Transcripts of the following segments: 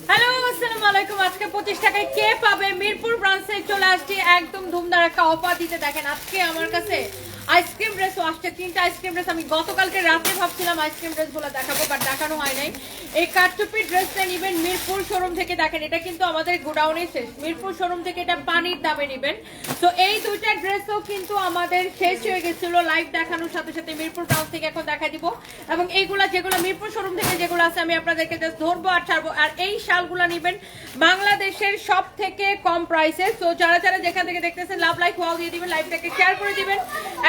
Hello আসসালামু আলাইকুম। আজকে 25 টাকায় কে পাবে মিরপুর ব্রাঞ্চে চলে আসছি একদম ধুমধার একটা অফার দিতে। দেখেন আজকে আমার কাছে আইসক্রিম ড্রেসও আসছে, 3টা আইসক্রিম ড্রেস। আমি গতকালকে রাতে ভাবছিলাম আইসক্রিম ড্রেসগুলো দেখাবো, বাট দেখানো হয় নাই। এই কারচুপি ড্রেসটা নেবেন মিরপুর শোরুম থেকে। দেখেন এটা কিন্তু আমাদের গোডাউনে শেষ, মিরপুর শোরুম থেকে এটা পানির দামে নেবেন। তো এই দুইটা ড্রেসও কিন্তু আমাদের শেষ হয়ে গেছিল লাইভ দেখানোর সাথে সাথে। মিরপুর ব্রাঞ্চ থেকে এখন দেখা দিব, এবং এইগুলা যেগুলো মিরপুর শোরুম থেকে যেগুলো আছে আমি আপনাদেরকে জাস্ট ধরবো আর ছাড়বো। আর এই শালগুলো নেবেন বাংলাদেশের সব থেকে কম প্রাইসে। তো যারা যারা যেখান থেকে দেখতেছেন লাভ লাইক ওয়াও দিয়ে দিবেন, লাইভটাকে শেয়ার করে দিবেন।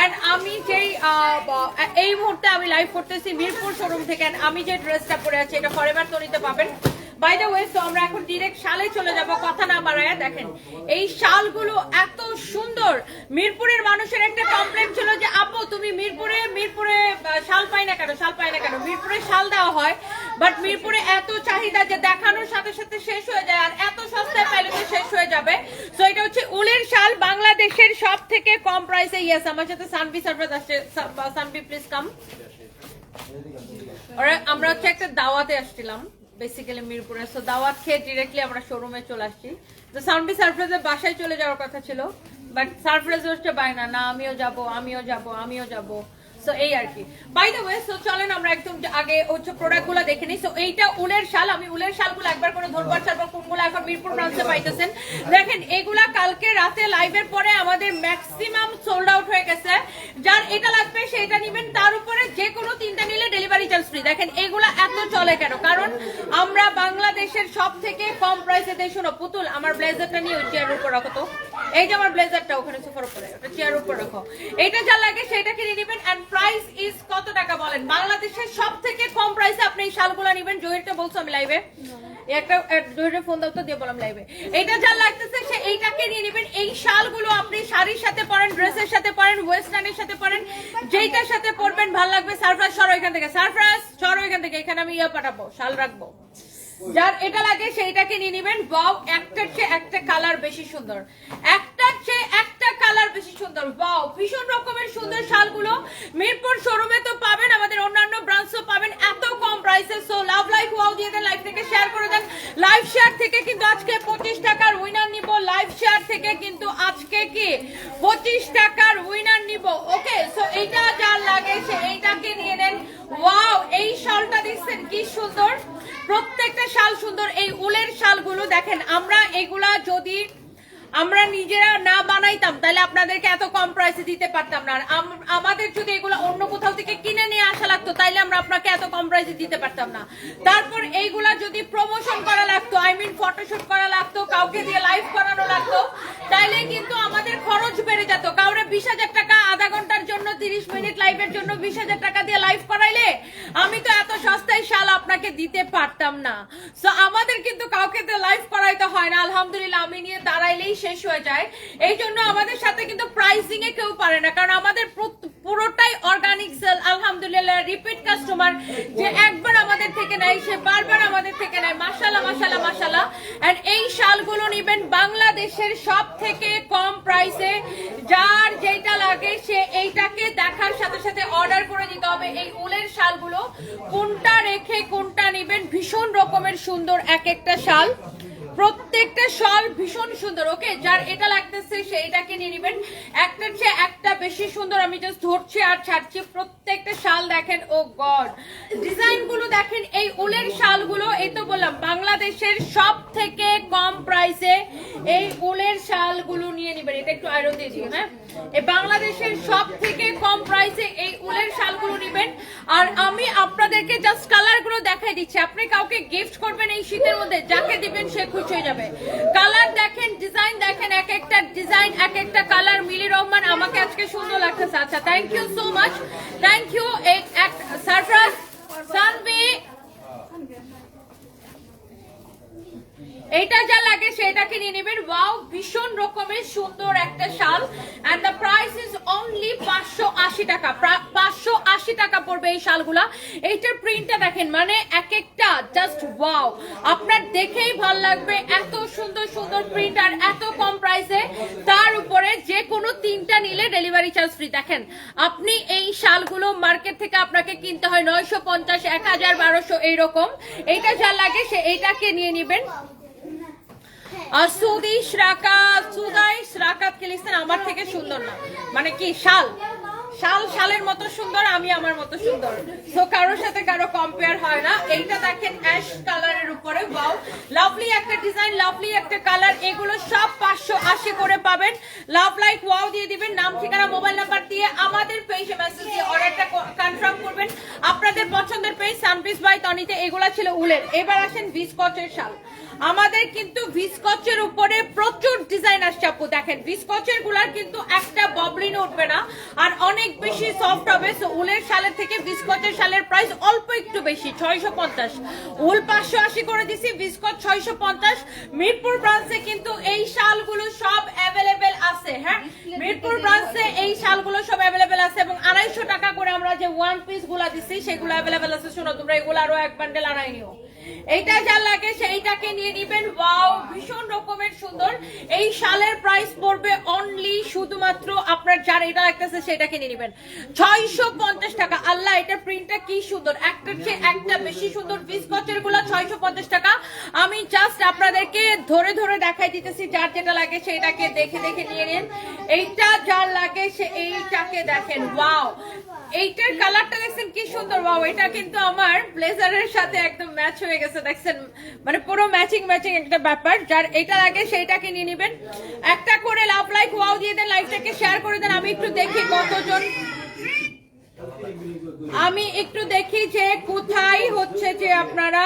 এন্ড আমি যেই এই মুহূর্তে আমি লাইভ করতেছি মিরপুর শোরুম থেকে, আমি যে ড্রেসটা পরে আছি এটা ফরএভার তৈরিতে পাবেন। বাই দ্য ওয়ে, তো আমরা এখন ডিরেক্ট শালে চলে যাব, কথা না বাড়ায়া। দেখেন এই শালগুলো এত সুন্দর। মিরপুরের মানুষের একটা কমপ্লেন ছিল যে আপু তুমি মিরপুরে শাল পাই না কেন, শাল পাই না কেন। মিরপুরে শাল দেওয়া হয়, বাট মিরপুরে এত চাহিদা যে দেখানোর সাথে সাথে শেষ হয়ে যায়, আর এত সস্তায় পাইলে তো শেষ হয়ে যাবে। সো এটা হচ্ছে উলের শাল, বাংলাদেশের সব থেকে কম প্রাইসে। ইয়েস, আমার সাথে সানভি সারপ্রাইজ আসছে। Sanvi please come. আমরা হচ্ছে একটা দাওয়াতে আসছিলাম বেসিক্যালি মিরপুরে। সো দাওয়াত খেয়ে ডিরেক্টলি আমরা শোরুমে চলে আসছি। তো সানভি সারপ্রাইজের বাসায় চলে যাওয়ার কথা ছিল, বাট সারপ্রাইজ হচ্ছে বাইনা না, আমিও যাব। সো এই আর কি। বাই দ্য ওয়ে, সো চলেন আমরা একদম আগে হচ্ছে প্রোডাক্টগুলো দেখে নিই। সো এইটা উলের শাল, আমি উলের শালগুলো একবার করে ধরবার ছাড়বো কোনগুলো এখন মিরপুর ব্রাঞ্চে পাইতেছেন। দেখেন এগুলা কালকে রাতে লাইভের পরে আমাদের ম্যাক্সিমাম সোল্ড আউট হয়ে গেছে। যার এটা লাগবে সেটা নেবেন, তার উপরে যে কোনো 3টা নিলে ডেলিভারি চার্জ ফ্রি। দেখেন এগুলা এত চলে কেন, কারণ আমরা বাংলাদেশের সব থেকে কম প্রাইসে দেই। শোনো পুতুল, আমার ব্লেজারটা নিয়ে ওই চেয়ারের উপর রাখো তো। এই যে আমার ব্লেজারটা ওখানে সোফার উপরে, ওটা চেয়ারের উপর রাখো। এটা যা লাগে সেটা কিনে নেবেন। এন্ড প্রাইস ইজ কত টাকা বলেন? বাংলাদেশের সব থেকে কম প্রাইসে আপনি এই শালগুলো নেবেন। জহিরটা বলছো আমি লাইভে, একটা জহিরের ফোন দাও তো, দিয়ে বললাম লাইভে। এটা যা লাগতেছে সে এইটাকে নিয়ে নেবেন। এই শালগুলো আপনি শাড়ির সাথে পরেন, ড্রেসের সাথে পরেন, ওয়েস্টার্নের সাথে পরেন, যেইটার সাথে পরবেন ভালো লাগবে। সারপ্রাইজ সরো এখান থেকে, সারপ্রাইজ সরো এখান থেকে। এখানে আমি পাঠাবো, শাল রাখবো। যার এটা লাগে সেইটাকে নিয়ে নেবেন। ওয়াও, একটার চেয়ে একটা কালার বেশি সুন্দর, একটার চেয়ে একটা কালার বেশি সুন্দর। ওয়াও, ভীষণ রকমের সুন্দর শালগুলো মিরপুর শোরুমে তো পাবেন, আমাদের অন্যান্য ব্রাঞ্চও পাবেন এত কম প্রাইসে। সো লাভ লাইক ওয়াও দিয়ে দেন, লাইভ থেকে শেয়ার করে দেন। লাইভ শেয়ার থেকে কিন্তু আজকে 25 টাকার উইনার নিব। লাইভ শেয়ার থেকে কিন্তু আজকে কি 25 টাকার উইনার নিব। ওকে, সো এইটা যার লাগে সে এইটাকে নিয়ে নেন। ওয়াও, এই শালটা দেখছেন কি সুন্দর, প্রত্যেকটা শাল সুন্দর। এই উলের শালগুলো দেখেন, আমরা এগুলা যদি আমরা নিজেরা না বানাইতাম তাহলে আপনাদেরকে এত কম প্রাইসে দিতে পারতাম না। আর আমাদের যদি এগুলো অন্য কোথাও থেকে কিনে নিয়ে আসা লাগতো তাইলে আমরা আপনাকে এত কম প্রাইসে দিতে পারতাম না। তারপর এইগুলা যদি প্রমোশন করা লাগতো, আই মিন ফটোশুট করা লাগতো, কাউকে দিয়ে লাইভ করানো লাগতো, তাইলে কিন্তু আমাদের খরচ বেড়ে যেত। কাউরে 20,000 টাকা আধা ঘন্টার জন্য, 30 মিনিট লাইভের জন্য 20,000 টাকা দিয়ে লাইভ করাইলে আমি তো এত সস্তায় শাল আপনাকে দিতে পারতাম না। সো আমাদের কিন্তু কাউকে দিয়ে লাইভ করাইতে হয় না। আলহামদুলিল্লাহ, আমি নিয়ে দাঁড়াইলেই শেষ হয়ে যায়। এই জন্য আমাদের সাথে কিন্তু প্রাইসিং এ কেউ পারে না, কারণ আমাদের পুরোটাই অর্গানিক সেল। আলহামদুলিল্লাহ, রিপিট কাস্টমার যে একবার আমাদের থেকে নেয় সে বারবার আমাদের থেকে নেয়। মাশাআল্লাহ মাশাআল্লাহ মাশাআল্লাহ। এন্ড এই শালগুলো নেবেন বাংলাদেশের সব থেকে কম প্রাইসে। যার যেটা লাগে সে এইটাকে দেখার সাথে সাথে অর্ডার করে দিতে হবে। এই উলের শালগুলো কোনটা রেখে কোনটা নেবেন, ভীষণ রকমের সুন্দর এক একটা শাল, প্রত্যেকটা শাল ভীষণ সুন্দর। ওকে, যার এটা লাগতেছে সেইটাকে নিয়ে নেবেন। একটার চেয়ে একটা বেশি সুন্দর। আমি জাস্ট ধরছি আর ছাড়ছি, প্রত্যেকটা শাল দেখেন। ও গড, ডিজাইন গুলো দেখেন। এই উলের শালগুলো, এই তো বললাম বাংলাদেশের সব থেকে কম প্রাইসে এই উলের শালগুলো নিয়ে নেবেন। এটা একটু আয়রন দিয়ে দিই। হ্যাঁ, এই বাংলাদেশের সব থেকে কম প্রাইসে এই উলের শালগুলো নেবেন। আর আমি আপনাদেরকে জাস্ট কালার গুলো দেখাই দিচ্ছি। আপনি কাউকে গিফট করবেন এই শীতের মধ্যে, যাকে দিবেন সে খুশি হয়ে যাবে। কালার দেখেন, ডিজাইন দেখেন, এক একটা ডিজাইন, এক একটা কালার। মিলি রহমান, আমাকে আজকে সুন্দর লাগতেছে। আচ্ছা, thank you so much, thank you. Surprise Sanvi, এইটা যা লাগে সেটাকে নিয়ে নেবেন। ওয়াও, ভীষণ রকমের সুন্দর একটা শাল, and the price is only 580 টাকা। 580 টাকা পড়বে এই শালগুলা। এইটার প্রিন্টটা দেখেন, মানে এক একটা জাস্ট ওয়াও, আপনার দেখেই ভাল লাগবে। এত সুন্দর সুন্দর প্রিন্ট আর এত কম প্রাইসে, তার উপরে যে কোনো 3টা নিলে ডেলিভারি চার্জ ফ্রি। দেখেন, আপনি এই শালগুলো মার্কেট থেকে আপনাকে কিনতে হয় 950, 1000, 1200 এইরকম। এইটা যা লাগে সে এইটাকে নিয়ে নেবেন। সুদাইশ রাকাত কে লিখছেন আমার থেকে সুন্দর না, মানে কি শালের মতো সুন্দর, আমি আমার মতো সুন্দর, সো কারোর সাথে কারো কম্পেয়ার হয় না। এইটা দেখেন অ্যাশ কালারের উপরে, ওয়াও, লাভলি একটা ডিজাইন, লাভলি একটা কালার। এগুলো সব 580 করে পাবেন। লাভ লাইক ওয়াও দিয়ে দিবেন, নাম ঠিকানা মোবাইল নাম্বার দিয়ে আমাদের পেজে মেসেজ দিয়ে অর্ডারটা কনফার্ম করবেন। আপনাদের পছন্দের পেজ সানপিস বাই তনিতে। এগুলা ছিল উলের। এবার আসেন ভিসকচের শাল। আমাদের কিন্তু ভিসকচের উপরে প্রচুর ডিজাইন আসছে আপু। দেখেন, ভিসকচের গুলার কিন্তু একটা ববলিন উঠবে না, আর অনেক বেশি সফট হবে। সো উলের শালের থেকে ভিসকচের শালের প্রাইস অল্প একটু বেশি, 650। উল 580 করে দিছি, ভিসকচ 650। মিরপুর ব্রাঞ্চে কিন্তু এই শালগুলো সব অ্যাভেলেবেল আছে। হ্যাঁ, মিরপুর ব্রাঞ্চে এই শালগুলো সব অ্যাভেলেবেল আছে, এবং 250 টাকা করে আমরা যে ওয়ান পিস গুলা দিচ্ছি সেগুলো অ্যাভেলেবেল আছে। শোনো, তোমরা এগুলো আরো এক বান্ডেল আনাই নিও। এইটা যা লাগে সেইটাকে নিয়ে নিবেন। ওয়াও, ভীষণ রকমের সুন্দর। এই শালের প্রাইস পড়বে অনলি শুধুমাত্র আপনার যার এটা লাগতেছে সেটাকে নিয়ে নিবেন 650 টাকা। আল্লাহ, এটার প্রিন্টটা কি সুন্দর, একটার চেয়ে একটা বেশি সুন্দর। ভিসকচের গুলো 650 টাকা। আমি জাস্ট আপনাদেরকে ধরে ধরে দেখাই দিতেছি, যার যেটা লাগে সেটাকে দেখে দেখে নিয়ে নিন। এইটা যার লাগে সে এইটাকে দেখেন। ওয়াও, এইটার কালারটা দেখছেন কি সুন্দর। ওয়াও, এটা কিন্তু আমার ব্লেজারের সাথে একদম ম্যাচ হয়ে গেছে। দেখছেন, মানে পুরো ম্যাচিং ম্যাচিং একটা ব্যাপার। যার এটা লাগে সেইটাকে নিয়ে নেবেন। একটা করে লাভ লাইক ওয়াও দিয়ে দেন, লাইভটাকে শেয়ার করে দেন। আমি একটু দেখি কতজন, আমি একটু দেখি যে কোথায় হচ্ছে যে আপনারা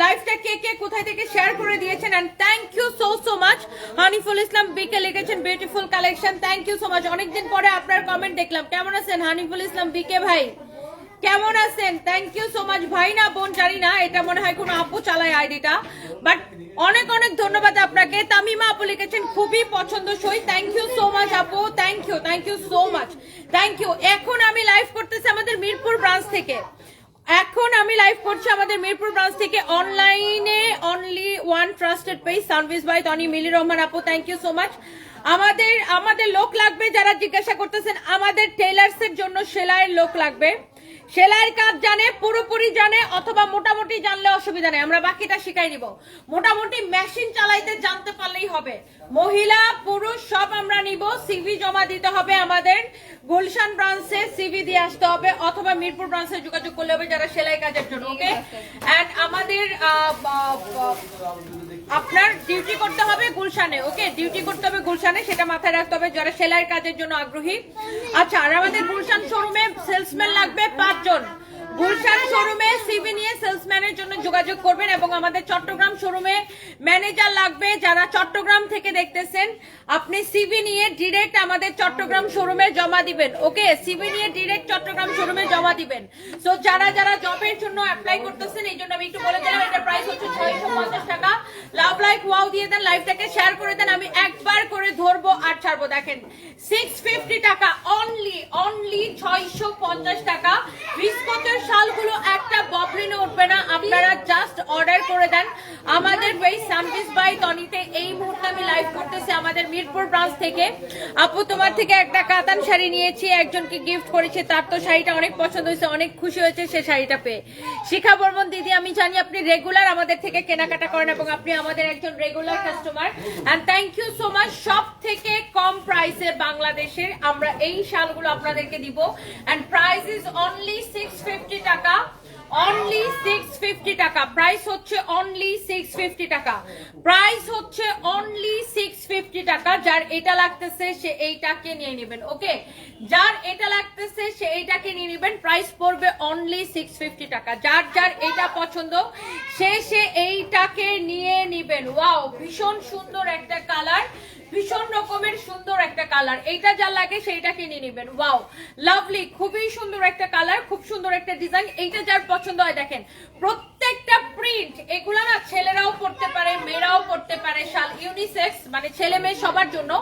লাইভটা কে কে কোথায় থেকে শেয়ার করে দিয়েছেন। And thank you so much. Haniful Islam BK লিখেছেন beautiful collection, thank you so much. অনেকদিন পরে আপনার কমেন্ট দেখলাম। কেমন আছেন হানিফুল ইসলাম বিকে ভাই, কেমন আছেন? Thank you so much. ভাই না বোন জানি না, এটা মনে হয় কোনো আপু চালায় আইডিটা, বাট অনেক অনেক ধন্যবাদ আপনাকে। তামিমা আপু লিখেছেন খুবই পছন্দসই, থ্যাংক ইউ সো মাচ আপু, thank you so much, thank you. এখন আমি লাইভ করতেছি আমাদের মিরপুর ব্রাঞ্চ থেকে। এখন আমি লাইভ করছি আমাদের মিরপুর ব্রাঞ্চ থেকে, অনলাইনে অনলি ওয়ান ট্রাস্টেড পেজ সানভিস বাই তনি মিলি রহমান আপু, থ্যাংক ইউ সো মাচ। আমাদের লোক লাগবে, যারা জিজ্ঞাসা করতেছেন আমাদের টেলার্স এর জন্য সেলাইয়ের লোক লাগবে। সেলাইয়ের কাজ জানে, পুরোপুরি জানে, অথবা মোটামুটি জানলে অসুবিধা নেই, আমরা বাকিটা শিখাই দিব। মোটামুটি মেশিন চালাইতে জানতে পারলেই হবে। মহিলা পুরুষ সব আমরা নিব। সিভি জমা দিতে হবে আমাদের গুলশান ব্রাঞ্চে, সিভি দিয়ে আসতে হবে, অথবা মিরপুর ব্রাঞ্চে যোগাযোগ করলে হবে যারা সেলাই কাজের জন্য। ওকে, এন্ড আমাদের আপনার ডিউটি করতে হবে গুলশানে। ওকে, ডিউটি করতে হবে গুলশানে, সেটা মাথায় রাখতে হবে যারা সেলাইয়ের কাজের জন্য আগ্রহী। আচ্ছা, আর আমাদের গুলশান শোরুমে সেলসম্যান লাগবে 5 জন। গুলশান শোরুমে সিভি নিয়ে সেলসম্যানের জন্য যোগাযোগ করবেন, এবং আমাদের চট্টগ্রাম শোরুমে ম্যানেজার লাগবে। যারা চট্টগ্রাম থেকে দেখতেছেন, আপনি সিভি নিয়ে ডিরেক্ট আমাদের চট্টগ্রাম শোরুমে জমা দিবেন। ওকে, সিভি নিয়ে ডিরেক্ট চট্টগ্রাম শোরুমে জমা দিবেন। সো যারা যারা জবের জন্য অ্যাপ্লাই করতেছেন, এই জন্য আমি একটু বলে দিলাম, এটার প্রাইস হচ্ছে 650 টাকা। লাভ লাইক ওয়াও দিয়ে দেন, লাইভটাকে শেয়ার করে দেন। আমি একবার করে ধরবো আর ছাড়বো। দেখেন, 650 টাকা অনলি 650 টাকা। ভিসকচের শালগুলো একটা ববলিনে উঠবে না, আপনারা জাস্ট অর্ডার করে দেন আমাদের পেজ সানভিস বাই তনিতে। এই মুহূর্তে আমি লাইভ করতেছি আমাদের মিরপুর ব্রাঞ্চ থেকে। আপু, তোমার থেকে একটা কাতান শাড়ি নিয়েছি, একজনকে গিফট করেছি, তার তো শাড়িটা অনেক পছন্দ হয়েছে, অনেক খুশি হয়েছে সে শাড়িটা পেয়ে। শিখা বর্মন দিদি, আমি জানি আপনি রেগুলার আমাদের থেকে কেনাকাটা করেন, এবং আপনি আমাদের একজন regular customer, and thank you so much. সব থেকে কম প্রাইসে বাংলাদেশের আমরা এই শালগুলো আপনাদেরকে দিব, এন্ড প্রাইস ইজ অনলি 650 টাকা। অনলি 650 টাকা প্রাইস হচ্ছে, অনলি 650 টাকা প্রাইস হচ্ছে, অনলি 650 টাকা। যার এটা লাগতেছে সে এইটাকে নিয়ে নেবেন। ওকে, যার এটা লাগতেছে সে এইটাকে নিয়ে নেবেন। প্রাইস পড়বে অনলি 650 টাকা। যার যার এটা পছন্দ সে এইটাকে নিয়ে নেবেন। ওয়াও, ভীষণ সুন্দর একটা কালার, ভীষণ রকমের সুন্দর একটা কালার। এইটা যা লাগে সেইটাকে নিয়ে নেবেন। ওয়াও, লাভলি, খুবই সুন্দর একটা কালার, খুব সুন্দর একটা ডিজাইন। এইটা যার পছন্দ হয়, দেখেন প্রত্যেকটা প্রিন্ট, এগুলা না ছেলেরাও পড়তে পারে, মেয়েরাও পড়তে পারে, শাল ইউনিসেক্স, মানে ছেলে মেয়ে সবার জন্য।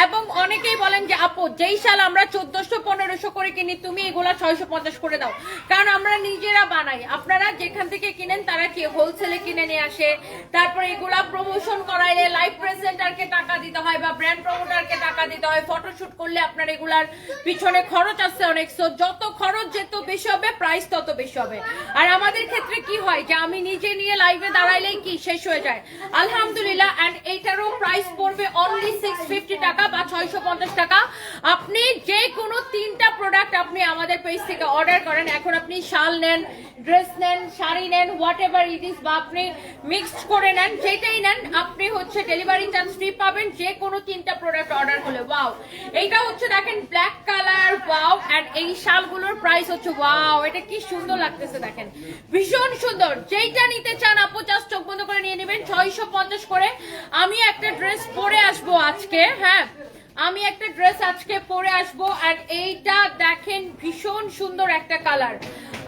এবং অনেকেই বলেন যে আপু যেই শাল আমরা 1400-1500 করে কিনি, তুমি এগুলা 650 করে দাও, কারণ আমরা নিজেরা বানাই। আপনারা যেখান থেকে কিনেন তারা কি হোলসেলে কিনে নিয়ে আসে, তারপরে এগুলা প্রমোশন করাইলে লাইভ প্রেজেন্টারকে টাকা দিতে হয় বা ব্র্যান্ড প্রমোটারকে টাকা দিতে হয়, ফটোশুট করলে আপনার এগুলার পিছনে খরচ আছে অনেক। সো যত খরচ যত বেশি হবে, প্রাইস তত বেশি হবে। আর আমাদের ক্ষেত্রে কি হয় যে আমি নিজে নিয়ে লাইভে দাঁড়াইলেই কি শেষ হয়ে যায়, আলহামদুলিল্লাহ। এন্ড এইটারও প্রাইস পড়বে অনলি 650 টাকা বা 650 টাকা। আপনি যে কোনো 3টা প্রোডাক্ট আপনি আমাদের পেজ থেকে অর্ডার করেন, এখন আপনি শাল নেন, ড্রেস নেন, শাড়ি নেন, হোয়াট এভার ইট ইস, বা আপনি মিক্সড করে নেন, যেটাই নেন, আপনি হচ্ছে ডেলিভারি চার্জ ফ্রি পাবেন যে কোনো 3টা প্রোডাক্ট অর্ডার হলে। ওয়াও, এইটা হচ্ছে দেখেন ব্ল্যাক কালার, ওয়াও। এন্ড এই শালগুলোর প্রাইস হচ্ছে ওয়াও, এটা কি সুন্দর লাগতেছে দেখেন, ভীষণ সুন্দর। যেইটা নিতে চান আপু জাস্ট চোখ বন্ধ করে নিয়ে নেবেন, 650 করে। আমি একটা ড্রেস পরে আসবো আজকে, হ্যাঁ আমি একটা ড্রেস আজকে পরে আসবো। আর এইটা দেখেন ভীষণ সুন্দর একটা কালার।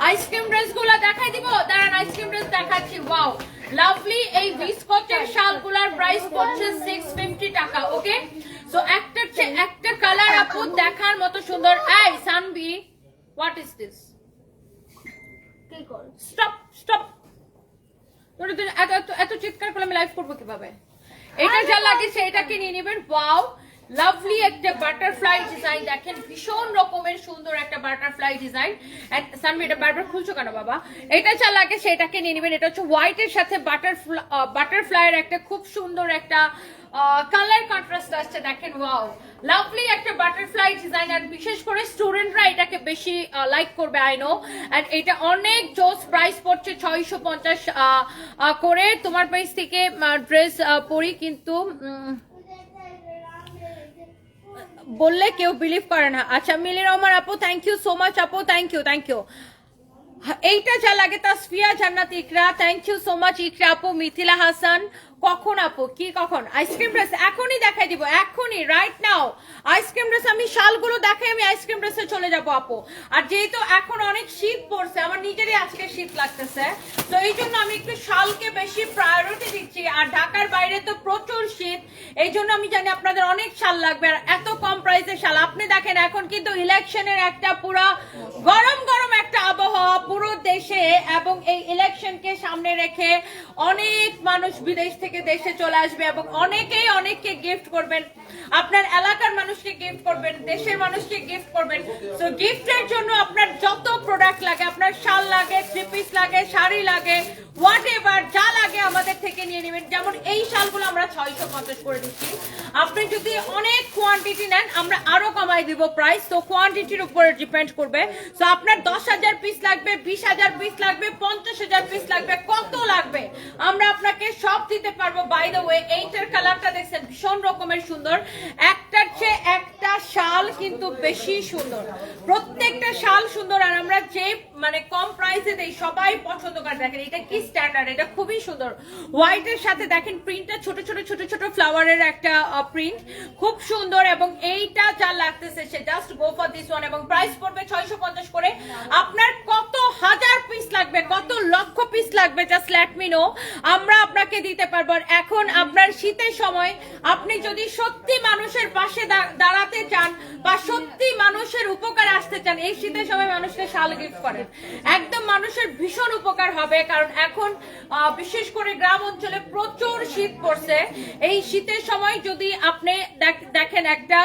আইসক্রিম ড্রেস গুলা দেখাই দিব, দাঁড়ান আইসক্রিম ড্রেস দেখাচ্ছি। Wow, lovely. এই বিস্কটের শালগুলার প্রাইস পড়ছে 650 টাকা। ওকে, সো একটা কালার আপু দেখার মতো সুন্দর। এই সানবি, what is this? Stop stop, এত চিৎকার করলে আমি লাইভ করবো কিভাবে? এটা যা লাগে সেটাকে নিয়ে নেবেন। ওয়াও, লাভলি একটা বাটারফ্লাই ডিজাইন, দেখেন ভীষণ রকমের সুন্দর একটা বাটারফ্লাই ডিজাইন। সানবি এটা বারবার খুলছো কেন বাবা? এটা যা লাগে সেটাকে নিয়ে নেবেন। এটা হচ্ছে হোয়াইটের সাথে বাটারফ্লাইয়ের একটা খুব সুন্দর একটা কালার কন্ট্রাস্ট আসছে, দেখেন ওয়াও, লাভলি একটা বাটারফ্লাই ডিজাইন। আর বিশেষ করে স্টুডেন্টরা এটাকে বেশি লাইক করবে, আই নো। এন্ড এটা অনেক জোস, প্রাইস পড়ছে 650 করে। তোমার পেজ থেকে ড্রেস পরি কিন্তু বললে কেউ বিলিভ করে না। আচ্ছা মিলি রহমান আপু, থ্যাংক ইউ সো মাচ আপু, থ্যাংক ইউ থ্যাংক ইউ। এইটা যা লাগে তাসফিয়া জান্নাত ইকরা, থ্যাংক ইউ সো মাচ ইকরা আপু। মিথিলা হাসান, কখন আপু? কি কখন? আইসক্রিম ড্রেস এখনই দেখাই দিব, এখনই রাইট নাও আইসক্রিম ড্রেস। আমি শালগুলো দেখাই, আমি আইসক্রিম ড্রেসে চলে যাব আপু। আর যেহেতু এখন অনেক শীত পড়ছে, আমার নিজেরই আজকে শীত লাগতেছে, তো এই জন্য আমি একটু শালকে বেশি প্রায়োরিটি দিচ্ছি। আর ঢাকার বাইরে তো প্রচুর শীত, এই জন্য আমি জানি আপনাদের অনেক শাল লাগবে। আর এত কম প্রাইসে শাল, আপনি দেখেন এখন কিন্তু ইলেকশনের একটা পুরো গরম গরম একটা আবহাওয়া পুরো দেশে, এবং এই ইলেকশনকে সামনে রেখে অনেক মানুষ বিদেশ থেকে দেশে চলে আসবে এবং অনেকেই অনেককে গিফট করবেন, আপনার এলাকার মানুষকে গিফট করবেন, দেশের মানুষকে গিফট করবেন। তো গিফটের জন্য আপনার যত প্রোডাক্ট লাগে, আপনার শাল লাগে, থ্রি পিস লাগে, শাড়ি লাগে, হোয়াট এভার যা লাগে আমাদের থেকে নিয়ে নেবেন। যেমন এই শালগুলো আমরা 650 করে দিচ্ছি। আপনি যদি অনেক কোয়ান্টিটি নেন আমরা আরো কমাই দিব প্রাইস, তো কোয়ান্টিটির উপরে ডিপেন্ড করবে। তো আপনার 10,000 পিস লাগবে, 20,000 পিস লাগবে, 50,000 পিস লাগবে, কত লাগবে আমরা আপনাকে সব দিতে পারবো। বাই দ্য ওয়ে এইটার কালারটা দেখছেন ভীষণ রকমের সুন্দর, একটার চেয়ে একটা শাল কিন্তু বেশি সুন্দর, প্রত্যেকটা শাল সুন্দর। আর আমরা যে মানে কম প্রাইসে দেই সবাই পছন্দ করে। দেখেন এটা কি স্ট্যান্ডার্ড, এটা খুবই সুন্দর। হোয়াইটের সাথে দেখেন প্রিন্টটা ছোট ছোট ছোট ছোট ফ্লাওয়ারের একটা প্রিন্ট, খুব সুন্দর। এবং এইটা যা লাগতেছে সে just go for this one. এবং প্রাইস পড়বে 650 করে। আপনার কত হাজার পিস লাগবে, কত লক্ষ পিস লাগবে, জাস্ট লেট মি নো, আমরা আপনাকে দিতে পারবো। আর এখন আপনার শীতের সময় আপনি যদি সত্যি মানুষের পাশে দাঁড়াতে চান বা সত্যি মানুষের উপকার আসতে চান, এই শীতের সময় মানুষকে শাল গিফট করেন, একদম মানুষের ভীষণ উপকার হবে। কারণ এখন বিশেষ করে গ্রাম অঞ্চলে প্রচুর শীত পড়ছে। এই শীতের সময় যদি আপনি দেখেন একটা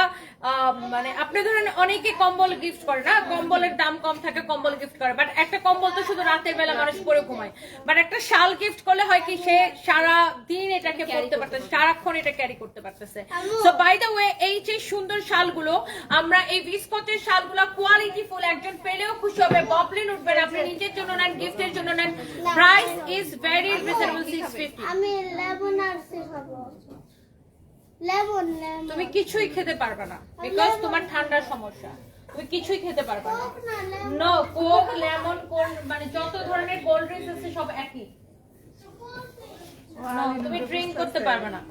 মানে আপনি ধরেন অনেকে কম্বল গিফট করে না, কম্বলের দাম কম থাকে কম্বল গিফট করে, বাট একটা কম্বল তো শুধু রাতের বেলা মানুষ পরে ঘুমায়, বাট একটা শাল গিফট করলে হয় কি সে সারা দিন এটাকে পরতে পারতেছে, সারাক্ষণ এটা ক্যারি করতে পারতেছে। সো বাই দ্য ওয়ে এই যে সুন্দর শালগুলো, আমরা এই বিস্কটের শালগুলো কোয়ালিটি ফুল, একজন পেলেও খুশি হবে, ববলিন উঠবেন, আপনি নিজের জন্য নেন, গিফটের জন্য নেন, প্রাইস ইজ ভেরি রিজনেবল 650। আমি লেমন আর খাবো। লেমন তুমি কিছুই খেতে পারবে না, বিকজ তোমার ঠান্ডার সমস্যা, তুমি কিছুই খেতে পারবে না। নো, কোক, লেমন, কোন মানে যত ধরনের কোল্ড ড্রিঙ্কস আছে সব একই, তুমি ড্রিঙ্ক করতে পারবে না।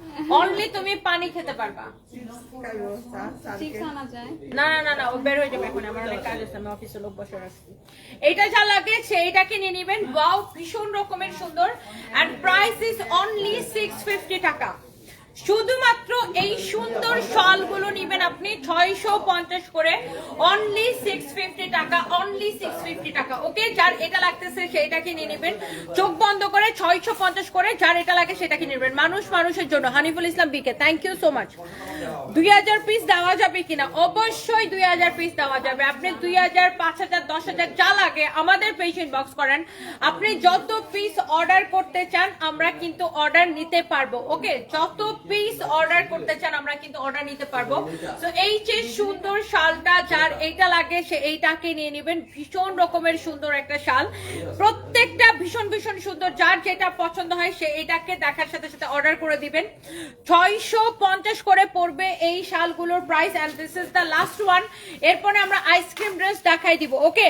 অনলি তুমি পানি খেতে পারবা। চিপস আনা যায়? না না না না, ও বের হয়ে যাবে এখন, আমার অনেক কাজ আছে, আমি অফিসে লোক বসে রাখছি। এইটা যা লাগে সেইটাকে নিয়ে নিবেন। ওয়াও, ভীষণ রকমের সুন্দর, এন্ড প্রাইস ইজ অনলি 650 টাকা। শুধুমাত্র এই সুন্দর শালগুলো নিবেন আপনি 650 করে, অনলি 650 টাকা, অনলি 650 টাকা। ওকে, যার এটা লাগতেছে সেইটাকে নিয়ে নেবেন, চোখ বন্ধ করে 650 করে, যার এটা লাগে সেটাকে নেবেন। মানুষ মানুষের জন্য, Haniful Islam BK, thank you so much. 2000 piece দেওয়া যাবে কিনা? অবশ্যই 2000 পিস দেওয়া যাবে। আপনি 2000, 5000, 10000 যা লাগে আমাদের পেজ ইনবক্স করেন। আপনি যত পিস অর্ডার করতে চান আমরা কিন্তু অর্ডার নিতে পারবো। ওকে, যত পিস অর্ডার করতে চান আমরা কিন্তু অর্ডার নিতে পারবো। তো এই যে সুন্দর শালটা, যার এইটা লাগে সে এইটাকে নিয়ে নেবেন। ভীষণ রকমের সুন্দর একটা শাল, প্রত্যেকটা ভীষণ ভীষণ সুন্দর। যার যেটা পছন্দ হয় সে এইটাকে দেখার সাথে সাথে অর্ডার করে দিবেন। 650 করে পড়বে এই শালগুলোর price, and this is the last one. এরপরে আমরা আইসক্রিম ড্রেস দেখাই দিব। ওকে,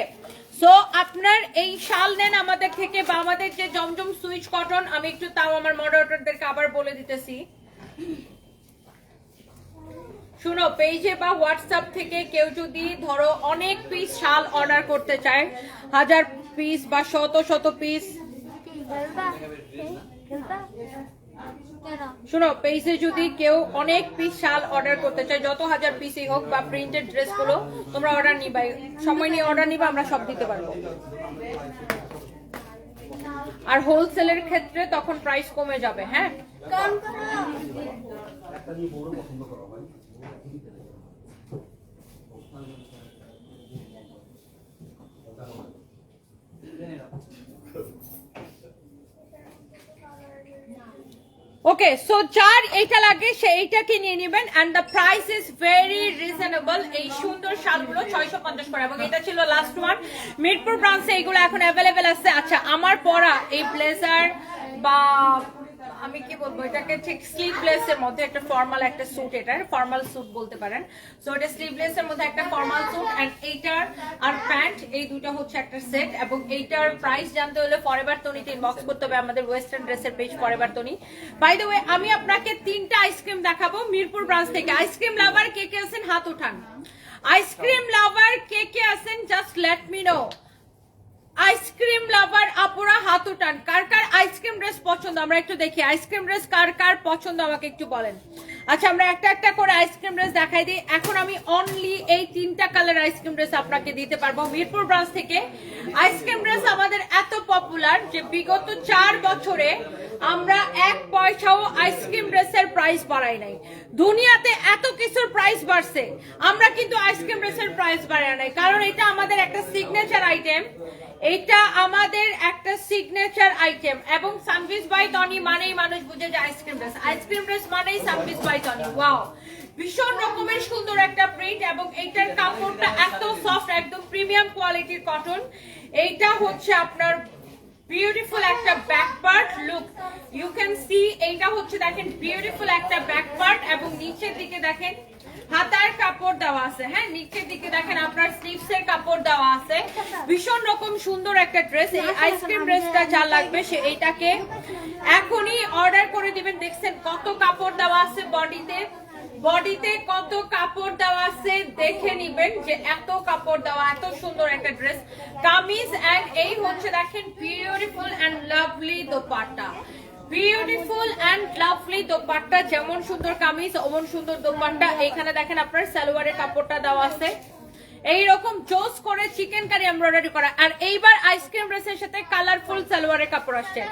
সো আপনার এই শাল নেন আমাদের থেকে, বা আমাদের যে জমজম সুইচ কটন, আমি একটু তাও আমার মডারেটরদেরকে আবার বলে দিতেছি। শুনো, পেজে বা হোয়াটসঅ্যাপ থেকে কেউ যদি ধরো অনেক পিস শাল অর্ডার করতে চায়, 1000 পিস বা শত শত পিস, শুনো, পেজে যদি কেউ অনেক পিস শাল অর্ডার করতে চায়, যত 1000 পিসই হোক বা প্রিন্টেড ড্রেস গুলো, তোমরা অর্ডার নিবা, সময় নিয়ে অর্ডার নিবা, আমরা সব দিতে পারবো। আর হোলসেলের ক্ষেত্রে তখন প্রাইস কমে যাবে। হ্যাঁ, ওকে, সো যার এইটা লাগে সে এইটাকে নিয়ে নেবেন, and the price is very reasonable. এই সুন্দর শালগুলো 650 করে, এবং এটা ছিল লাস্ট ওয়ান। মিরপুর ব্রাঞ্চে এইগুলো এখন অ্যাভেলেবেল আছে। আচ্ছা, আমার পরা এই ব্লেজার বা আমি কি বলবো এটাকে, ঠিক স্লিভলেস এর মধ্যে একটা ফর্মাল একটা স্যুট, এটার ফর্মাল স্যুট বলতে পারেন। সো এটা স্লিভলেস এর মধ্যে একটা ফর্মাল স্যুট, এন্ড এইটার আর প্যান্ট, এই দুটো হচ্ছে একটা সেট। এবং এইটার প্রাইস জানতে হলে ফরএভার তনিতে ইনবক্স করতে হবে আমাদের ওয়েস্টার্ন ড্রেসের page forever Toni. By the way, আমি আপনাকে 3টা আইসক্রিম দেখাবো মিরপুর ব্রাঞ্চ থেকে। আইসক্রিম লাভার কে কে আছেন হাত উঠান। আইসক্রিম লাভার কে কে আছেন, just let me know. Ice cream lover আপুরা হাত উঠান, কার কার আইসক্রিম ড্রেস পছন্দ, আমরা একটু দেখি। আইসক্রিম ড্রেস কার কার পছন্দ আমাকে একটু বলেন। আচ্ছা, আমরা একটা একটা করে আইসক্রিম ড্রেস দেখাই দিই। এখন আমি অনলি এই 3টা কালার আইসক্রিম ড্রেস আপনাকে দিতে পারবো মিরপুর ব্রাঞ্চ থেকে। আইসক্রিম ড্রেস আমাদের এত পপুলার যে বিগত 4 বছরে আমরা 1 পয়সাও আইসক্রিম ড্রেসের প্রাইস বাড়াই নাই। দুনিয়াতে এত কিছুর প্রাইস বাড়ছে, আমরা কিন্তু আইসক্রিম ড্রেসের প্রাইস বাড়াই নাই, কারণ এটা আমাদের একটা সিগনেচার আইটেম। এটা আমাদের একটা সিগনেচার আইটেম, এবং সানভিস বাই টনি মানেই মানুষ বুঝে যে আইসক্রিম ড্রেস। আইসক্রিম ড্রেস মানেই সানভিস বাই টনি। ওয়াও, ভীষণ রকমের সুন্দর একটা প্রিন্ট, এবং এইটার কাপড়টা এত সফট, একদম প্রিমিয়াম কোয়ালিটির কটন। এইটা হচ্ছে আপনার বিউটিফুল একটা back part, look you can see. এইটা হচ্ছে দেখেন বিউটিফুল একটা ব্যাক পার্ট, এবং নিচের দিকে দেখেন হাতার কাপড় দেওয়া আছে। হ্যাঁ, নিচের দিকে দেখেন আপনার স্লিভস এর কাপড় দেওয়া আছে। ভীষণ রকম সুন্দর একটা ড্রেস। এই আইসক্রিম ড্রেসটা যা লাগবে সে এইটাকে এখনই অর্ডার করে দিবেন। দেখছেন কত কাপড় দেওয়া আছে বডিতে, বডিতে কত কাপড় দেওয়া আছে, দেখে নিবেন যে এত কাপড় দেওয়া, এত সুন্দর একটা ড্রেস। কামিজ, এন্ড এই হচ্ছে দেখেন beautiful and lovely dupatta. Beautiful and lovely dupatta, যেমন সুন্দর কামিজ অমন সুন্দর দোপাট্টা। এইখানে দেখেন আপনার সালোয়ারের কাপড়টা দেওয়া আছে, এইরকম জোস করে চিকেন কারি এমব্রয়ডারি করা। আর এইবার আইসক্রিম ড্রেসের সাথে কালারফুল সালোয়ারের কাপড় আসছে।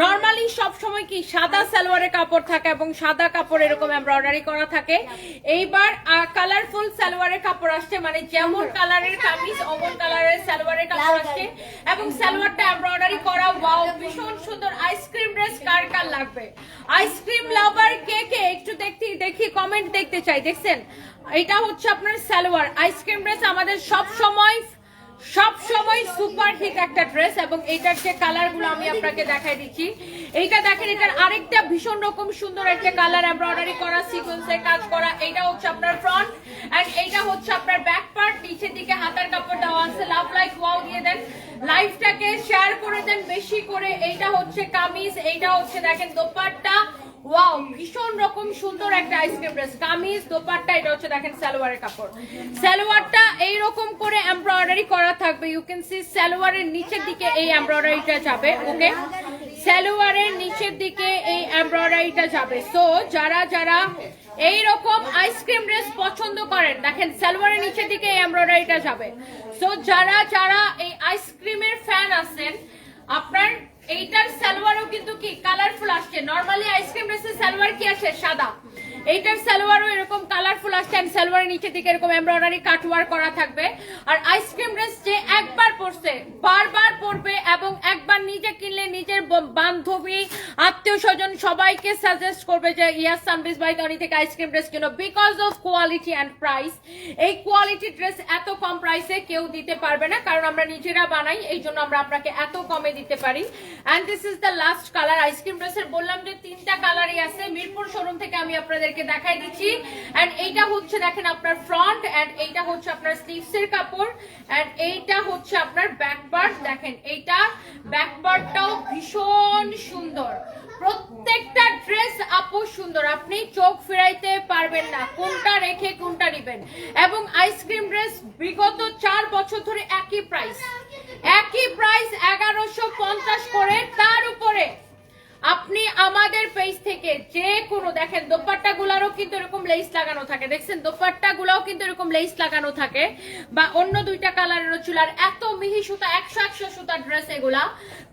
নরমালি সব সময় কি সাদা সালোয়ারের কাপড় থাকে এবং সাদা কাপড় এরকম এমব্রয়ডারি করা থাকে। এইবার কালারফুল সালোয়ারের কাপড় আসছে, মানে যেমন কালারের কামিজ অমন কালারের সালোয়ারের কাপড় আসছে, এবং সালোয়ারটা এমব্রয়ডারি করা। ওয়াও, ভীষণ সুন্দর আইসক্রিম ড্রেস। কার কার লাগবে? আইসক্রিম লাভার কে কে একটু দেখি কমেন্ট দেখতে চাই। দেখছেন, এটা হচ্ছে আপনার সালোয়ার। আইসক্রিম ড্রেস আমাদের সব সময় সুপার হিট একটা ড্রেস, এবং এইটার যে কালার গুলো আমি আপনাকে দেখাই দিচ্ছি। এইটা দেখেন, এটার আরেকটা ভীষণ রকম সুন্দর একটা কালার এমব্রয়ডারি করা, সিকোয়েন্সের কাজ করা। এইটা হচ্ছে আপনার ফ্রন্ট, এন্ড এইটা হচ্ছে আপনার ব্যাক পার্ট। নিচের দিকে হাতার কাপড় দেওয়া আছে। লাভ লাইক ওয়াও দিয়ে দেন, লাইভটাকে শেয়ার করে দেন বেশি করে। এইটা হচ্ছে কামিজ, এইটা হচ্ছে দেখেন দোপাট্টা। ওয়াও, ভীষণ রকম সুন্দর একটা আইসক্রিম ড্রেস, কামিজ দোপাট্টা, এটা হচ্ছে দেখেন সালোয়ারের কাপড়। সালোয়ারটা এইরকম করে এমব্রয়ডারি করা থাকবে, ইউ ক্যান সি সালোয়ারের নিচের দিকে এই এমব্রয়ডারিটা যাবে। ওকে, সালোয়ারের নিচের দিকে এই এমব্রয়ডারিটা যাবে। সো যারা যারা এইরকম আইসক্রিম ড্রেস পছন্দ করেন, দেখেন সালোয়ারের নিচের দিকে এই এমব্রয়ডারিটা যাবে। সো যারা যারা এই আইসক্রিমের ফ্যান আছেন, আপনার এইটার সালোয়ারও কিন্তু কি কালারফুল আসছে। নরমালি আইসক্রিম ড্রেসের সালোয়ার কি আসে সাদা, এইটার সালোয়ারও এরকম কালারফুল আসছে। এন্ড সালোয়ারের নিচে দিকে এরকম এমব্রয়ডারি কাটওয়ার্ক করা থাকবে। আর আইসক্রিম ড্রেস যে একবার পরছে বারবার পরবে, এবং একবার নিজে কিনলে নিজের বান্ধবী আত্মীয় স্বজন সবাইকে সাজেস্ট করবে যে ইয়াস সানবিজ বাই তনি থেকে আইসক্রিম ড্রেস কিনো, because of quality and price. এই কোয়ালিটি ড্রেস এত কম প্রাইসে কেউ দিতে পারবে না, কারণ আমরা নিজেরা বানাই, এই জন্য আমরা আপনাকে এত কমে দিতে পারি। And this is the last colour. Ice cream ড্রেসের বললাম যে 3টা কালারই আছে, মিরপুর শোরুম থেকে আমি আপনাদেরকে দেখাই দিচ্ছি। এন্ড এইটা হচ্ছে দেখেন আপনার ফ্রন্ট, এন্ড এইটা হচ্ছে আপনার স্লিভস এর কাপড়, এন্ড এইটা হচ্ছে আপনার ব্যাক পার্ট। দেখেন এইটা ব্যাক পার্টটাও ভীষণ সুন্দর, প্রত্যেকটা ড্রেস আপু সুন্দর, আপনি চোখ ফেরাইতে পারবেন না কোনটা রেখে কোনটা নিবেন। এবং আইসক্রিম ড্রেস বিগত 4 বছর ধরে একই প্রাইস 1150 করে। তার উপরে আপনি আমাদের পেজ থেকে যে কোনো দেখেন দোপাট্টা গুলারও কিন্তু এরকম লেস লাগানো থাকে, দেখছেন দোপাট্টা গুলাও কিন্তু এরকম লেস লাগানো থাকে, বা অন্য 2টা কালারেরও ছিল। আর এত মিহি সুতা, 100 সুতার ড্রেস এগুলা।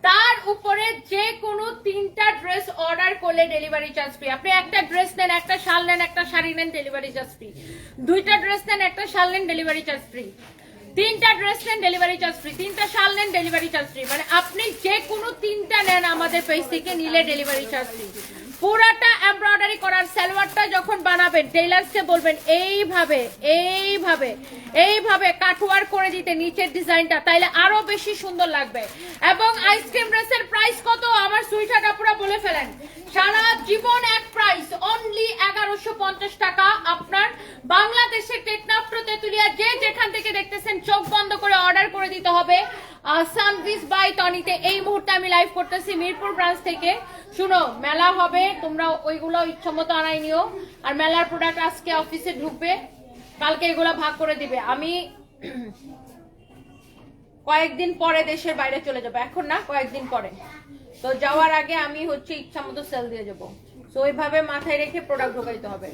তার উপরে যে কোনো 3টা ড্রেস অর্ডার করলে ডেলিভারি চার্জ ফ্রি। আপনি একটা ড্রেস নেন, একটা শাল নেন, একটা শাড়ি নেন, ডেলিভারি চার্জ ফ্রি। 2টা ড্রেস নেন, একটা শাল নেন, ডেলিভারি চার্জ ফ্রি। 3টা ড্রেস নেন, ডেলিভারি চার্জ ফ্রি। 3টা শাল নেন, ডেলিভারি চার্জ ফ্রি। মানে আপনি যে কোনো 3টা নেন আমাদের পেজ থেকে নিলে ডেলিভারি চার্জ ফ্রি। পুরাটা এমব্রয়ডারি করার সালোয়ারটা যখন বানাবেন টেইলার্সকে বলবেন এইভাবে এইভাবে এইভাবে কাটওয়ার্ক করে দিতে নিচের ডিজাইনটা, তাইলে আরো বেশি সুন্দর লাগবে। এবং আইসক্রিম ড্রেসের প্রাইস কত আমার সুইটার আপুরা বলে ফেলেন। সারা জীবন এক প্রাইস, অনলি 1150 টাকা। আপনার বাংলাদেশের টেকনাফ তেতুলিয়া যে যেখান থেকে দেখতেছেন চোখ বন্ধ করে অর্ডার করে দিতে হবে সানবিজ বাই তনিতে। এই মুহূর্তে আমি লাইভ করতেছি মিরপুর ব্রাঞ্চ থেকে। শুনো, মেলা হবে, তোমরা ওইগুলো ইচ্ছামতো আনাই নিও। আর মেলার প্রোডাক্ট আজকে অফিসে ঢুকবে, কালকে এগুলো ভাগ করে দিবে। আমি কয়েকদিন পরে দেশের বাইরে চলে যাবো, এখন না, কয়েকদিন পরে। তো যাওয়ার আগে আমি হচ্ছে ইচ্ছামতো সেল দিয়ে যাবো। তো ওইভাবে মাথায় রেখে প্রোডাক্ট ঢোকাইতে হবে।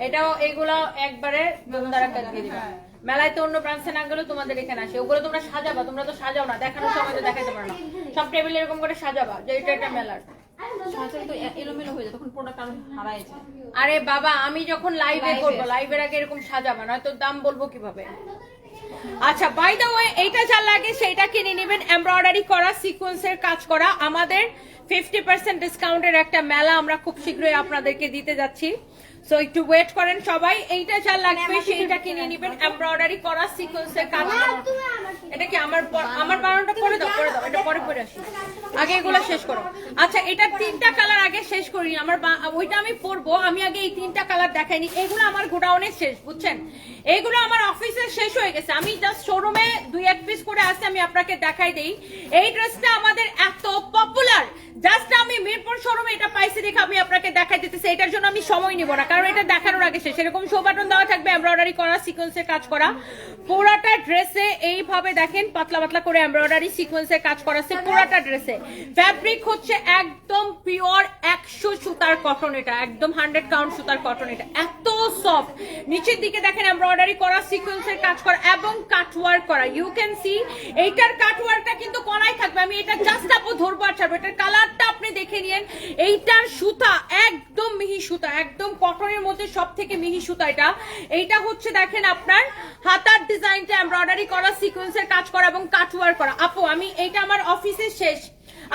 এটাও এগুলো একবারে ধুমধাড়াক্কা দিয়ে দিবে। মেলায় তো অন্য ব্রাঞ্চে না গেলেও তোমাদের এখানে আসে, ওগুলো তোমরা সাজাবা। তোমরা তো সাজাও না, দেখানোর সময় তো দেখাইতে পারো না। সব টেবিল এরকম করে সাজাবা যে এটা একটা মেলার। এলোমেলো হয়ে যায়, তখন প্রোডাক্ট আরো হারায় যায়। আরে বাবা, আমি যখন লাইভে করবো, লাইভের আগে এরকম সাজাবা, নয়তো দাম বলবো কিভাবে। আচ্ছা, বাই দ্য ওয়ে, এইটা যা লাগে সেটা কিনে নেবেন। এমব্রয়ডারি করা, সিকোয়েন্সের কাজ করা। আমাদের 50% ডিসকাউন্টের একটা মেলা আমরা খুব শীঘ্রই আপনাদেরকে দিতে যাচ্ছি। সো একটু ওয়েট করেন সবাই। এইটা যা লাগবে সেইটা কিনে নেবেন। এমব্রয়ডারি করা, সিকোয়েন্সের কাজ করা। এটা কি আমার বানানোটা করে দাও, এটা পরে পরে আসি, আগে এগুলো শেষ করো। আচ্ছা, এটা 3টা কালার আগে শেষ করি। আমার ওইটা আমি পরবো, আমি আগে এই 3টা কালার দেখাইনি। এগুলো আমার গোডাউনে শেষ, বুঝছেন? এইগুলো আমার অফিসে শেষ হয়ে গেছে। আমি জাস্ট শোরুমে 2-1 পিস করে আসছে, আমি আপনাকে দেখাই দেই। এই ড্রেসটা আমাদের এত পপুলার, জাস্ট আমি মিরপুর শোরুমে এটা পাইছি দেখে আমি আপনাকে দেখাই দিতেছি। এটার জন্য আমি সময় নিব না, কারণ এটা দেখানোর আগে শেষ। এরকম শো বাটন দেওয়া থাকবে, এমব্রয়ডারি করা, সিকোয়েন্সের কাজ করা। পুরাটা ড্রেসে এইভাবে দেখেন পাতলা পাতলা করে এমব্রয়ডারি সিকোয়েন্সের কাজ করা আছে পুরাটা ড্রেসে। ফ্যাব্রিক হচ্ছে একদম পিওর 100 সুতার কটন, এটা একদম 100 কাউন্ট সুতার কটন। এটা এত সফট, নিচের দিকে দেখেন এমব্রয়ডারি করা, সিকোয়েন্সের কাজ করা এবং কাটওয়ার্ক করা। ইউ ক্যান সি এইটার কাটওয়ার্কটা কিন্তু কলাই থাকবে। আমি এটা জাস্ট আপু ধরবো আর ছাড়বো। এটার কালারটা আপনি দেখে নিন। এইটার সুতা একদম মিহি সুতা, একদম কটনের মধ্যে সব থেকে মিহি সুতা এটা। এইটা হচ্ছে দেখেন আপনার হাতার ডিজাইনটা এমব্রয়ডারি করা, সিকোয়েন্সের কাজ করা এবং কাটওয়ার্ক করা। আপু আমি এইটা আমার অফিসে শেষ,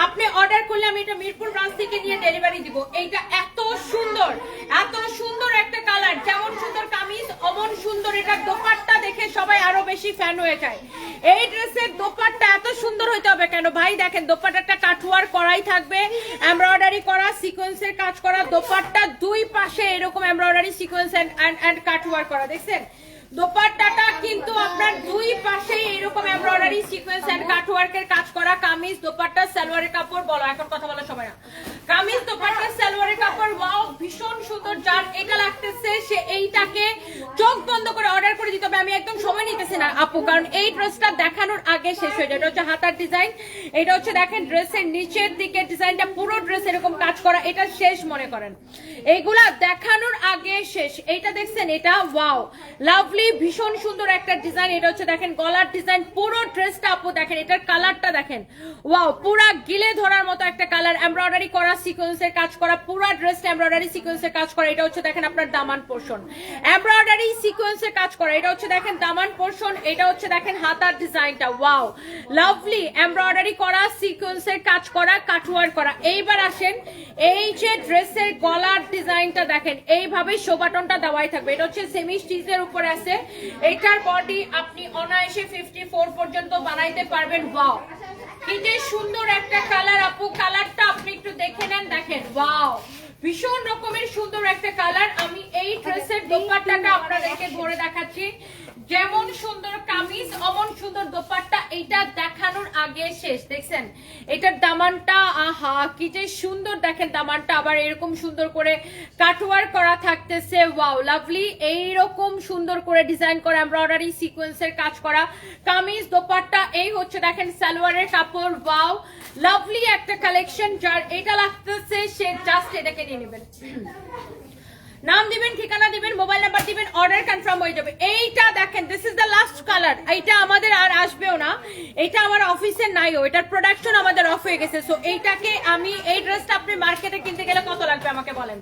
আপনি অর্ডার করলে আমি এটা মিরপুর ব্রাঞ্চ থেকে নিয়ে ডেলিভারি দিব। এইটা এত সুন্দর একটা কালার, যেমন সুন্দর কামিজ অমন সুন্দর এটা দোপাট্টা, দেখে সবাই আরো বেশি ফ্যান হয়ে যায়। এই ড্রেসের দোপাট্টা এত সুন্দর হইতে হবে কেন ভাই? দেখেন দোপাট্টাটা কাটওয়ার্ক করাই থাকবে, এমব্রয়ডারি করা, সিকোয়েন্সের কাজ করা। দোপাট্টা দুই পাশে এরকম এমব্রয়ডারি, সিকোয়েন্স এন্ড কাটওয়ার্ক করা, দেখছেন? দোপাট্টাটা কিন্তু আপনার দুই পাশেই এরকম এমব্রয়ডারি সিকোয়েন্স এন্ড কাটওয়ার্কের কাজ করা কামিজ দোপাট্টা সালোয়ারের কাপড় বলো এখন কথা বলার সময় না কামিজ দোপাট্টা সালোয়ারের কাপড় ওয়াও ভীষণ সুন্দর যার এটা লাগতেছে সে এইটাকে চোখ বন্ধ করে অর্ডার করে দিতে হবে আমি একদম সময় নিতেছি না আপু কারণ এই ড্রেসটা দেখানোর আগে শেষ হয়ে যায় এটা হচ্ছে হাতার ডিজাইন এটা হচ্ছে দেখেন ড্রেসের নিচের দিকে ডিজাইনটা পুরো ড্রেস এরকম কাজ করা এটা শেষ মনে করেন এইগুলা দেখানোর আগে শেষ এইটা দেখছেন এটা ওয়াও লাভলি ভীষণ সুন্দর একটা ডিজাইন এটা হচ্ছে দেখেন গলার ডিজাইন পুরো ড্রেসটা আপু দেখেন এটার কালারটা দেখেন ওয়াও পুরা গিলে ধরার মতো একটা কালার এমব্রয়ডারি করা সিকোয়েন্সের কাজ করা পুরো ড্রেসটা এমব্রয়ডারি সিকোয়েন্সের কাজ করা এটা হচ্ছে দেখেন আপনার দামান পোরশন এমব্রয়ডারি সিকোয়েন্সের কাজ করা এটা হচ্ছে দেখেন দামান পোরশন এটা হচ্ছে দেখেন হাতার ডিজাইনটা ওয়াও লাভলি এমব্রয়ডারি করা সিকোয়েন্সের কাজ করা কাটওয়ার্ক করা এইবার আসেন এই যে ড্রেসের গলার ডিজাইনটা দেখেন এইভাবে শো বাটনটা দেওয়াই থাকবে এটা হচ্ছে সেমি স্টিচের উপরে আছে এটার বডি আপনি অনায়াসে 54 পর্যন্ত বানাইতে পারবেন ওয়াও কি যে সুন্দর একটা কালার আপু কালারটা আপনি একটু দেখে নেন দেখেন ওয়াও ভীষণ রকমের সুন্দর একটা কালার আমি এই ড্রেসের দোপাট্টাটা আপনাদেরকে ধরে দেখাচ্ছি যেমন সুন্দর কামিজ অমন সুন্দর দোপাট্টা এইটা দেখানোর আগে শেষ দেখছেন এটার দামানটা আহা কি যে সুন্দর দেখেন দামানটা আবার এরকম সুন্দর করে কাটওয়ার্ক করা থাকতেছে ওয়াও লাভলি এইরকম সুন্দর করে ডিজাইন করা এমব্রয়ডারি সিকোয়েন্সের কাজ করা কামিজ দোপাট্টা এই হচ্ছে দেখেন সালোয়ারের কাপড় ওয়াও লাভলি একটা কালেকশন যার এটা লাগতেছে সে জাস্ট এটাকে নিয়ে নেবেন নাম দিবেন ঠিকানা দিবেন মোবাইল নাম্বার দিবেন অর্ডার কনফার্ম হয়ে যাবে এইটা দেখেন this is the last colour এইটা আমাদের আর আসবেও না এটা আমার অফিসে নাইও এটার প্রোডাকশন আমাদের অফ হয়ে গেছে সো এইটাকে আমি এই ড্রেসটা আপনি মার্কেটে কিনতে গেলে কত লাগবে আমাকে বলেন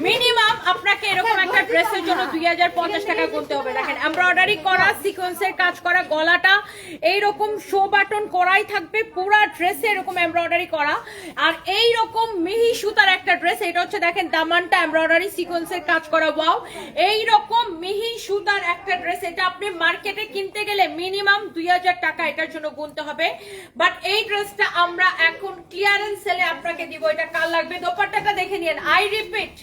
মিনিমাম আপনাকে এরকম একটা ড্রেসের জন্য 2050 টাকা গুনতে হবে দেখেন এমব্রয়ডারি করা সিকোয়েন্সের কাজ করা গলাটা এইরকম শো বাটন করাই থাকবে পুরো ড্রেসে এরকম এমব্রয়ডারি করা আর এইরকম মিহি সুতার একটা ড্রেস এটা হচ্ছে দেখেন দামানটা এমব্রয়ডারি সিকোয়েন্স কাজ করা ওয়াও এইরকম মিহি সুতার একটা ড্রেস এটা আপনি মার্কেটে কিনতে গেলে মিনিমাম 2000 টাকা এটার জন্য গুনতে হবে বাট এই ড্রেসটা আমরা এখন ক্লিয়ারেন্স সেলে আপনাকে দিব এটা কাল লাগবে দোপাট্টাটা দেখে নিয়েন আই রিপিট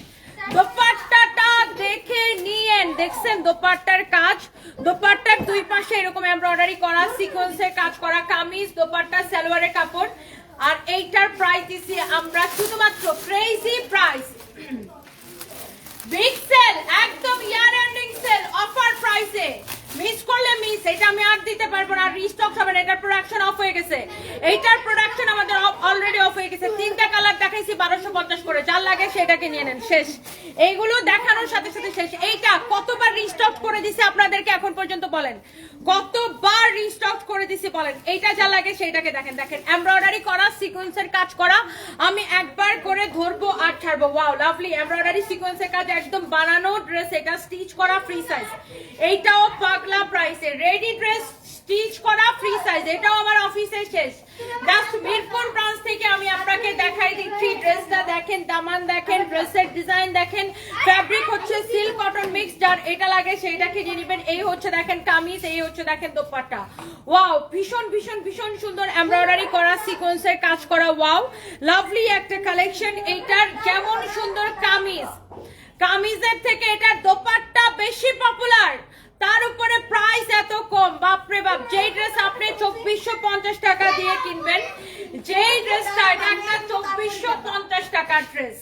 দোপাট্টাটা দেখে নিয়েন দেখছেন দোপাট্টার কাজ দোপাট্টার দুই পাশে এরকম এমব্রয়ডারি করা সিকোয়েন্সের কাজ করা কামিজ দোপাট্টা সালোয়ারের কাপড় আর এইটার প্রাইস দিছি আমরা শুধুমাত্র ক্রেজি প্রাইস বিগ সেল একদম ইয়ার এন্ডিং সেল অফার প্রাইসে মিস করলে মিস এটা আমি আর দিতে পারবো না রিস্টক হবে না এটার প্রোডাকশন অফ হয়ে গেছে এইটার প্রোডাকশন আমাদের অলরেডি অফ হয়ে গেছে তিনটা কালার দেখাইছি 1250 করে যার লাগে সেটাকে নিয়ে নেন শেষ এইগুলো দেখানোর সাথে সাথে শেষ এইটা কতবার রিস্টক করে দিছে আপনাদেরকে এখন পর্যন্ত বলেন কতবার রিস্টক করে দিছি বলেন এইটা যা লাগে সেটাকে দেখেন দেখেন এমব্রয়ডারি করা সিকোয়েন্সের কাজ করা আমি একবার করে ধরবো আর ছাড়বো ওয়াও লাভলি এমব্রয়ডারি সিকোয়েন্সের কাজ একদম বানানো ড্রেস এটা স্টিচ করা ফ্রি সাইজ এইটাও পাগলা প্রাইসে রেডি ড্রেস স্টিচ করা ফ্রি সাইজ এটাও আমার অফিসে শেষ জাস্ট মিরপুর ব্রাঞ্চ থেকে আমি আপনাকে দেখাই দিচ্ছি ড্রেসটা দেখেন দামান দেখেন ড্রেসের ডিজাইন দেখেন ফ্যাব্রিক হচ্ছে সিল্ক কটন মিক্স যার এটা লাগে সেইটাকে নিয়ে নেবেন এই হচ্ছে দেখেন কামিজ এই হচ্ছে দেখেন দোপাট্টা ওয়াও ভীষণ ভীষণ ভীষণ সুন্দর এমব্রয়ডারি করা সিকোয়েন্সের কাজ করা ওয়াও লাভলি একটা কালেকশন এইটার যেমন সুন্দর কামিজ কামিজের থেকে এটার দোপাট্টা বেশি পপুলার তার উপরে প্রাইস এত কম বাপরে বাপ যেই ড্রেস আপনি 2450 টাকা দিয়ে কিনবেন যেই ড্রেসটা এটা একটা 2450 টাকার ড্রেস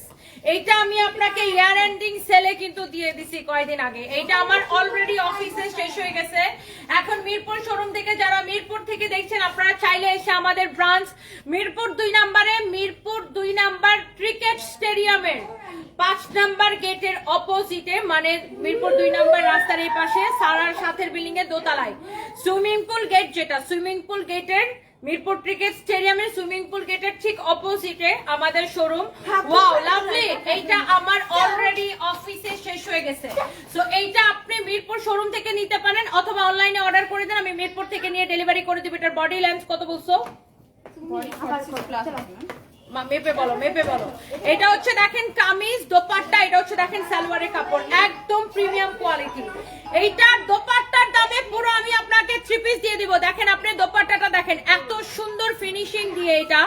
এইটা আমি আপনাকে ইয়ার এন্ডিং সেলে কিন্তু দিয়ে দিছি কয়েকদিন আগে এইটা আমার অলরেডি অফিসে শেষ হয়ে গেছে এখন মিরপুর শোরুম থেকে যারা মিরপুর থেকে দেখছেন আপনারা চাইলে এসে আমাদের ব্রাঞ্চ মিরপুর 2 নম্বরে মিরপুর 2 নাম্বার ক্রিকেট স্টেডিয়ামের 5 নাম্বার গেটের অপোজিটে মানে মিরপুর 2 নাম্বার রাস্তার এই পাশে সারার সাথের বিল্ডিং এর দোতলায় সুইমিং পুল গেট যেটা সুইমিং পুল গেটের মিরপুর ক্রিকেট স্টেডিয়ামের সুইমিং পুল গেটের ঠিক অপোজিটে আমাদের শোরুম ওয়াও লাভলি এইটা আমার অলরেডি অফিসে শেষ হয়ে গেছে সো এইটা আপনি মিরপুর শোরুম থেকে নিতে পারেন অথবা অনলাইনে অর্ডার করে দেন আমি মিরপুর থেকে নিয়ে ডেলিভারি করে দিব এটার বডি লেন্থ কত বলছো মেপে বলো এটা হচ্ছে দেখেন কামিজ দোপাট্টা এটা হচ্ছে দেখেন সালোয়ারের কাপড় একদম প্রিমিয়াম কোয়ালিটি এইটার দোপাট্টার দামে পুরো আমি আপনাকে 3 পিস দিয়ে দিব দেখেন আপনি দোপাট্টাটা দেখেন এত সুন্দর ফিনিশিং দিয়ে এটা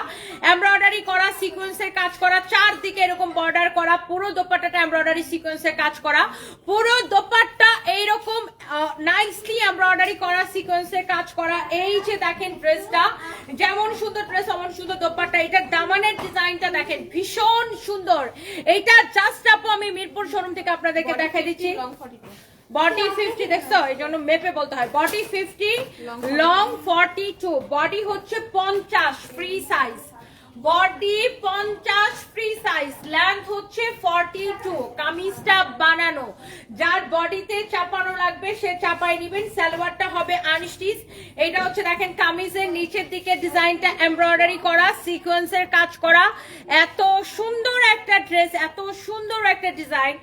এমব্রয়ডারি করা, সিকোয়েন্সের কাজ করা, চারদিকে এরকম বর্ডার করা, পুরো দোপাট্টাটা এমব্রয়ডারি সিকোয়েন্সের কাজ করা, পুরো দোপাট্টা এইরকম নাইসলি এমব্রয়ডারি করা, সিকোয়েন্সের কাজ করা। এই যে দেখেন ড্রেসটা, যেমন সুন্দর ড্রেস অমন সুন্দর দোপাট্টা। এটার দামানের ডিজাইনটা দেখেন ভীষণ সুন্দর। এইটা জাস্ট আপু আমি মিরপুর শোরুম থেকে আপনাদেরকে দেখাই দিচ্ছি। বডি 50 দেখছো, এই জন্য মেপে বলতে হয়। বডি 50, লং 42, বডি হচ্ছে 50 free size, body 50 free size, length হচ্ছে 42। কামিজটা বানানো, যার বডিতে চাপানো লাগবে সে চাপাই নিবেন। সালোয়ারটা হবে আনস্টিচ। এটা হচ্ছে দেখেন কামিজের নিচের দিকে ডিজাইনটা এমব্রয়ডারি করা, সিকোয়েন্সের কাজ করা। এত সুন্দর একটা ড্রেস, এত সুন্দর একটা design,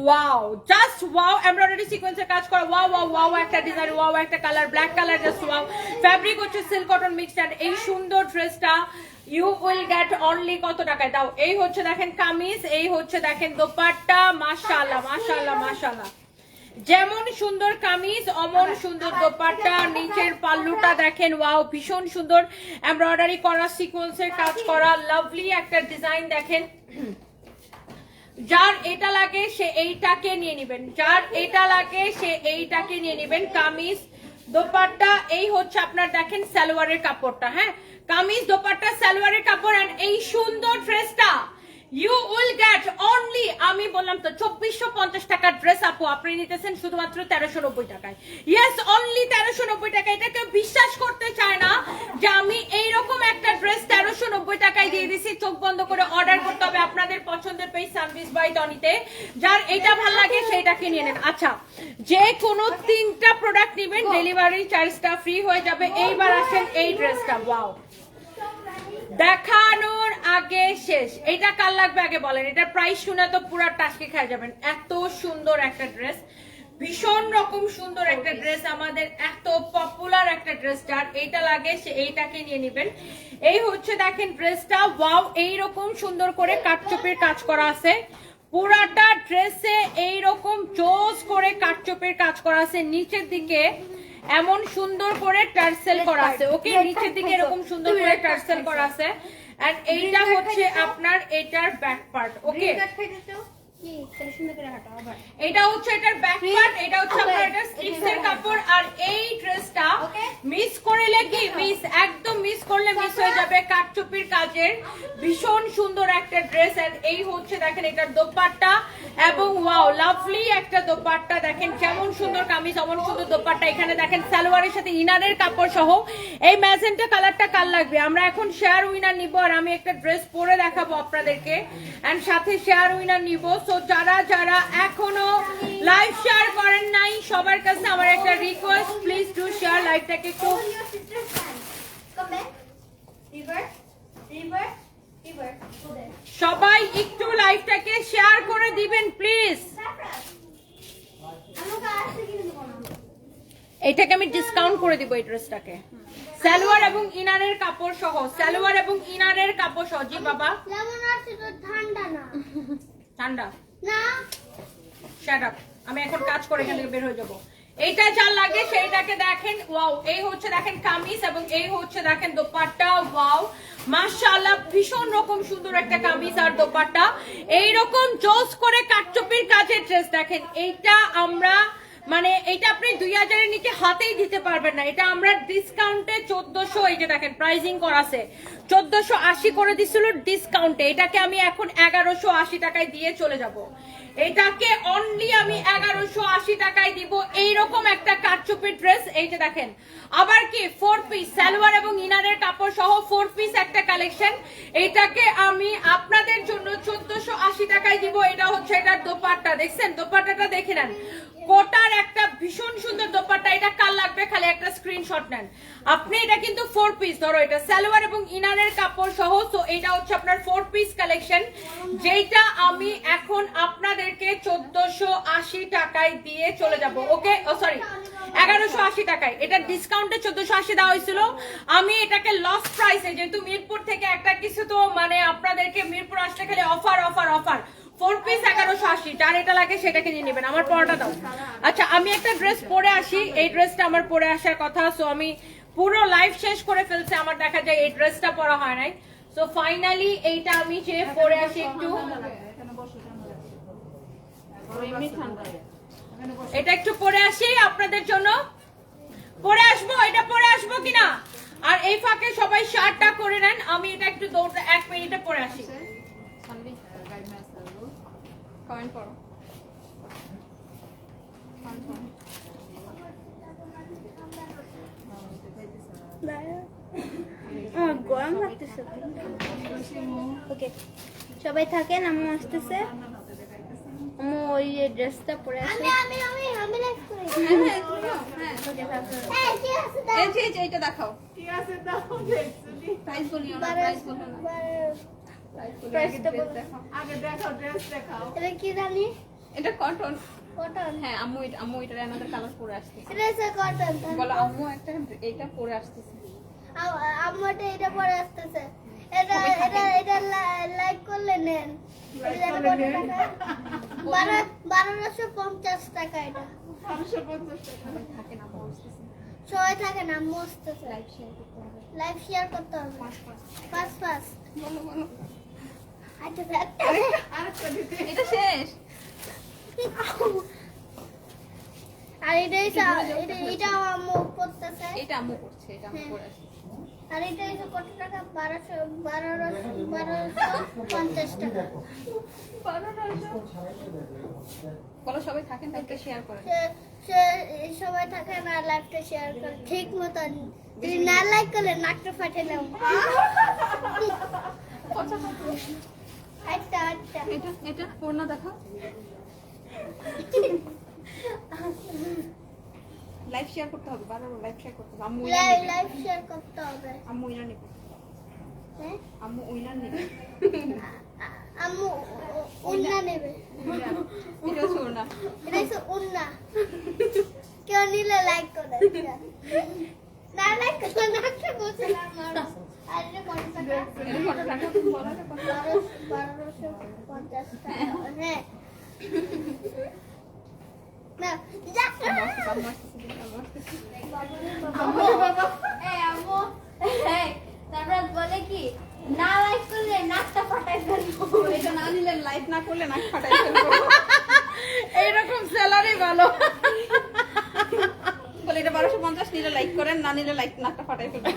wow, just wow. Embroidery সিকোয়েন্সের কাজ করা, ওয়াও ওয়াও ওয়াও একটা ডিজাইন, ওয়াও একটা colour, black colour, just wow. Fabric হচ্ছে সিল্ক কটন মিক্সড। এন্ড এই সুন্দর ড্রেসটা ইউ উইল গেট অনলি কত টাকায় দাও? এই হচ্ছে দেখেন কামিজ, এই হচ্ছে দেখেন দোপাট্টা। মাশাআল্লাহ মাশাআল্লাহ মাশাআল্লাহ, যেমন সুন্দর কামিজ অমন সুন্দর দোপাট্টা। নিচের পাল্লুটা দেখেন, ওয়াও, ভীষণ সুন্দর এমব্রয়ডারি করা, সিকোয়েন্সের কাজ করা, লাভলি একটা ডিজাইন দেখেন। যার এটা লাগে সে এইটাকে নিয়ে নেবেন, যার এটা লাগে সে এইটাকে নিয়ে নেবেন। কামিজ দোপাট্টা, এই হচ্ছে আপনার দেখেন সালোয়ারের কাপড়টা। হ্যাঁ, কামিজ দোপাট্টা সালোয়ারের কাপড়। এন্ড এই সুন্দর ড্রেসটা ইউ উইল গেট অনলি, আমি বললাম তো 2450 টাকার ড্রেস আপু আপনি নিতেছেন শুধুমাত্র 1390 টাকায়। ইয়েস, অনলি 1390 টাকা। এটাকে বিশ্বাস করতে চায় না যে আমি এইরকম একটা ড্রেস 1390 টাকায় দিয়ে দিছি। চোখ বন্ধ করে অর্ডার করতে হবে আপনাদের পছন্দের পেজ সানভিস বাই টনিতে। যার এটা ভালো লাগে সেইটাকে নিয়ে নেন। আচ্ছা, যে কোনো 3টা প্রোডাক্ট নেবেন, ডেলিভারি চার্জটা ফ্রি হয়ে যাবে। এইবার আসেন এই ড্রেসটা, ওয়াও, দেখানোর আগে শেষ। এটা কার লাগবে আগে বলেন? এটার প্রাইস শুনে তো পুরো টাসকে খেয়ে যাবেন। এত সুন্দর একটা ড্রেস, ভীষণ রকম সুন্দর একটা ড্রেস, আমাদের এত পপুলার একটা ড্রেস। যার এইটা লাগে সে এইটাকে নিয়ে নেবেন। এই হচ্ছে দেখেন ড্রেসটা, ওয়াও, এইরকম সুন্দর করে কাটচোপের কাজ করা আছে। পুরাটা ড্রেসে এইরকম জোস করে কাটচোপের কাজ করা আছে। নিচের দিকে এমন সুন্দর করে টার্সেল করা আছে। ওকে, নিচের দিকে এরকম সুন্দর করে টার্সেল করা আছে। এন্ড এইটা হচ্ছে আপনার এটার ব্যাক পার্ট। ওকে, এটা হচ্ছে এটার ব্যাক পার্ট, এটা হচ্ছে আপনার এটা স্লিভসের কাপড়। আর এই ড্রেসটা মিস করলে কি মিস, একদম মিস করলে মিস হয়ে যাবে। কাটচুপির কাজের ভীষণ সুন্দর একটা ড্রেস। এন্ড এই হচ্ছে দেখেন এটার দোপাট্টা, এবং ওয়াও, লাভলি একটা দোপাট্টা। দেখেন যেমন সুন্দর কামিজ অমন সুন্দর দোপাট্টা। এখানে দেখেন সালোয়ারের সাথে ইনারের কাপড় সহ। এই ম্যাজেন্টা কালারটা কার লাগবে? আমরা এখন শেয়ার উইনার নিব, আর আমি একটা ড্রেস পরে দেখাবো আপনাদেরকে, এন্ড সাথে শেয়ার উইনার নিব। সো যারা যারা এখনো লাইভ শেয়ার করেন নাই, সবার কাছে আমার একটা রিকোয়েস্ট, প্লিজ ডু শেয়ার লাইভটাকে একটু। সবাই একটু লাইভটাকে শেয়ার করে দিবেন প্লিজ। এটাকে আমি ডিসকাউন্ট করে দিব এই ড্রেসটাকে, সালোয়ার এবং ইনারের কাপড় সহ, সালোয়ার এবং ইনারের কাপড় সহ। জি বাবা, ঠান্ডা না, ঠান্ডা না, শাট আপ, আমি এখন কাজ করে এখান থেকে বের হয়ে যাব। এইটা যা লাগে সেইটাকে দেখেন, ওয়াও, এই হচ্ছে দেখেন কামিজ, এবং এই হচ্ছে দেখেন দোপাট্টা। ওয়াও, মাশাআল্লাহ, ভীষণ রকম সুন্দর একটা কামিজ আর দোপাট্টা। এইরকম জোস করে কাটচুপির কাজের ড্রেস দেখেন। এইটা আমরা মানে এটা আপনি 2000 এর নিচে হাতেই দিতে পারবেন না। এটা আমরা ডিসকাউন্টে 1400, এই যে দেখেন প্রাইসিং করা আছে, 1480 করে দিছিল ডিসকাউন্টে। এটাকে আমি এখন 1180 টাকায় দিয়ে চলে যাব। এটাকে অনলি আমি 1180 টাকায় দিব। এইরকম একটা কাটচুপির ড্রেস, এই যে দেখেন। আবার কি 4 পিস সালোয়ার এবং ইনারের কাপড় সহ 4 পিস একটা কালেকশন। এটাকে আমি আপনাদের জন্য 1480 টাকায় দিব। এটা হচ্ছে এটার দোপাট্টা, দেখছেন দোপাট্টাটা দেখে নেন। কোটার একটা ভীষণ সুন্দর দোপাট্টা। এটা কার লাগবে খালি একটা স্ক্রিনশট নেন আপনি। এটা কিন্তু 4 পিস, ধরো এটা সালোয়ার এবং ইনারের কাপড় সহ। তো এটা হচ্ছে আপনার 4 পিস কালেকশন, যেটা আমি এখন আপনাদেরকে 1480 টাকায় দিয়ে চলে যাব। ওকে, ও সরি 1180 টাকায়। এটা ডিসকাউন্টে 1480 দেওয়া হয়েছিল। আমি এটাকে লস প্রাইসে, যেহেতু মিরপুর থেকে একটা কিছু তো মানে আপনাদেরকে মিরপুর আসলে খালি অফার অফার অফার। 4 পিস 1180, যার এটা লাগে সেটাকে নিয়ে নেবেন। আমার পরাটা দাও। আচ্ছা, আমি একটা ড্রেস পরে আসি, এই ড্রেসটা আমার পরে আসার কথা। সো আমি পুরো লাইভ শেষ করে ফেলছে, আমার দেখা যায় এই ড্রেসটা পরা হয় নাই। সো ফাইনালি এইটা আমি যে পরে আসি একটু, এমনি ঠান্ডা। এটা একটু পরে আসি আপনাদের জন্য, পরে আসবো, এটা পরে আসবো কিনা। আর এই ফাঁকে সবাই শার্টটা করে নেন, আমি এটা একটু 1 মিনিটে পরে আসি। সানবি কমেন্ট করো। গরম লাগতেছে। ওকে, সবাই থাকেন, আমি আসতেছে। আমি ওই ড্রেসটা পরে আসি। আমি লাইক করি। হ্যাঁ ওকে, তারপর এই যে এইটা দেখাও। প্রাইস বলিও না, প্রাইস বলো না। প্রাইসটা বলো। এটা কি জানি? এটা কটন। কটন। হ্যাঁ আম্মু এটার আমাদের কালার পরে আসছে। এটা হচ্ছে কটন। বলো আম্মু একটা এইটা পরে আসতেছে। আমারটা এটা পরে আসতেছে। এটা লাইক করলে নেন। এটা কত টাকা? 1250 টাকা এটা। থাকে না পড়তেছে। সবাই থাকে না, মস্তেছে। লাইভ শেয়ার করতে হবে। লাইভ শেয়ার করতে হবে। পাঁচ। বলো আচ্ছা, এটা শেষ। আর এটা আম্মু পড়তেছে। এটা আম্মু করছে, এটা আম্মু পরে আসছে। আর এটা হচ্ছে কত টাকা? 1250 টাকা। বলো সবাই থাকেন, লাইভটা শেয়ার করেন। সবাই থাকে না, লাইভটা শেয়ার করে ঠিক মতন। যদি না লাইক করলে নাকটা ফাটে নাও। আচ্ছা। এটা পড়না দেখাও। লাইভ শেয়ার করতে হবে, বারবার লাইভ শেয়ার করতে হবে। আম্মু উইনার নেবে। লাইভ শেয়ার করতে হবে। আম্মু উইনার নেবে। হ্যাঁ, আম্মু উইনার নেবে। আম্মু উন্না নেবে। এটা শোনো না। এটা হচ্ছে উন্না। কেউ নিলে লাইক করে। না লাইক করলে নাকটা বসে না আমার। আর এটা কত টাকা? এটা কত টাকা? বলো এটা কত? 1250 টাকা। হ্যাঁ। না, যাচ্ছে না। আম্মু, তারপর বলে কি, না লাইক করলে নাকটা ফাটাই ফেলবো। এটা না নিলে লাইভ না করলে নাক ফাটাই ফেলবো। এইরকম স্যালারি ভালো। বলে এটা 1250 নিলে লাইক করেন, না নিলে লাইক নাকটা ফাটাই ফেলবো।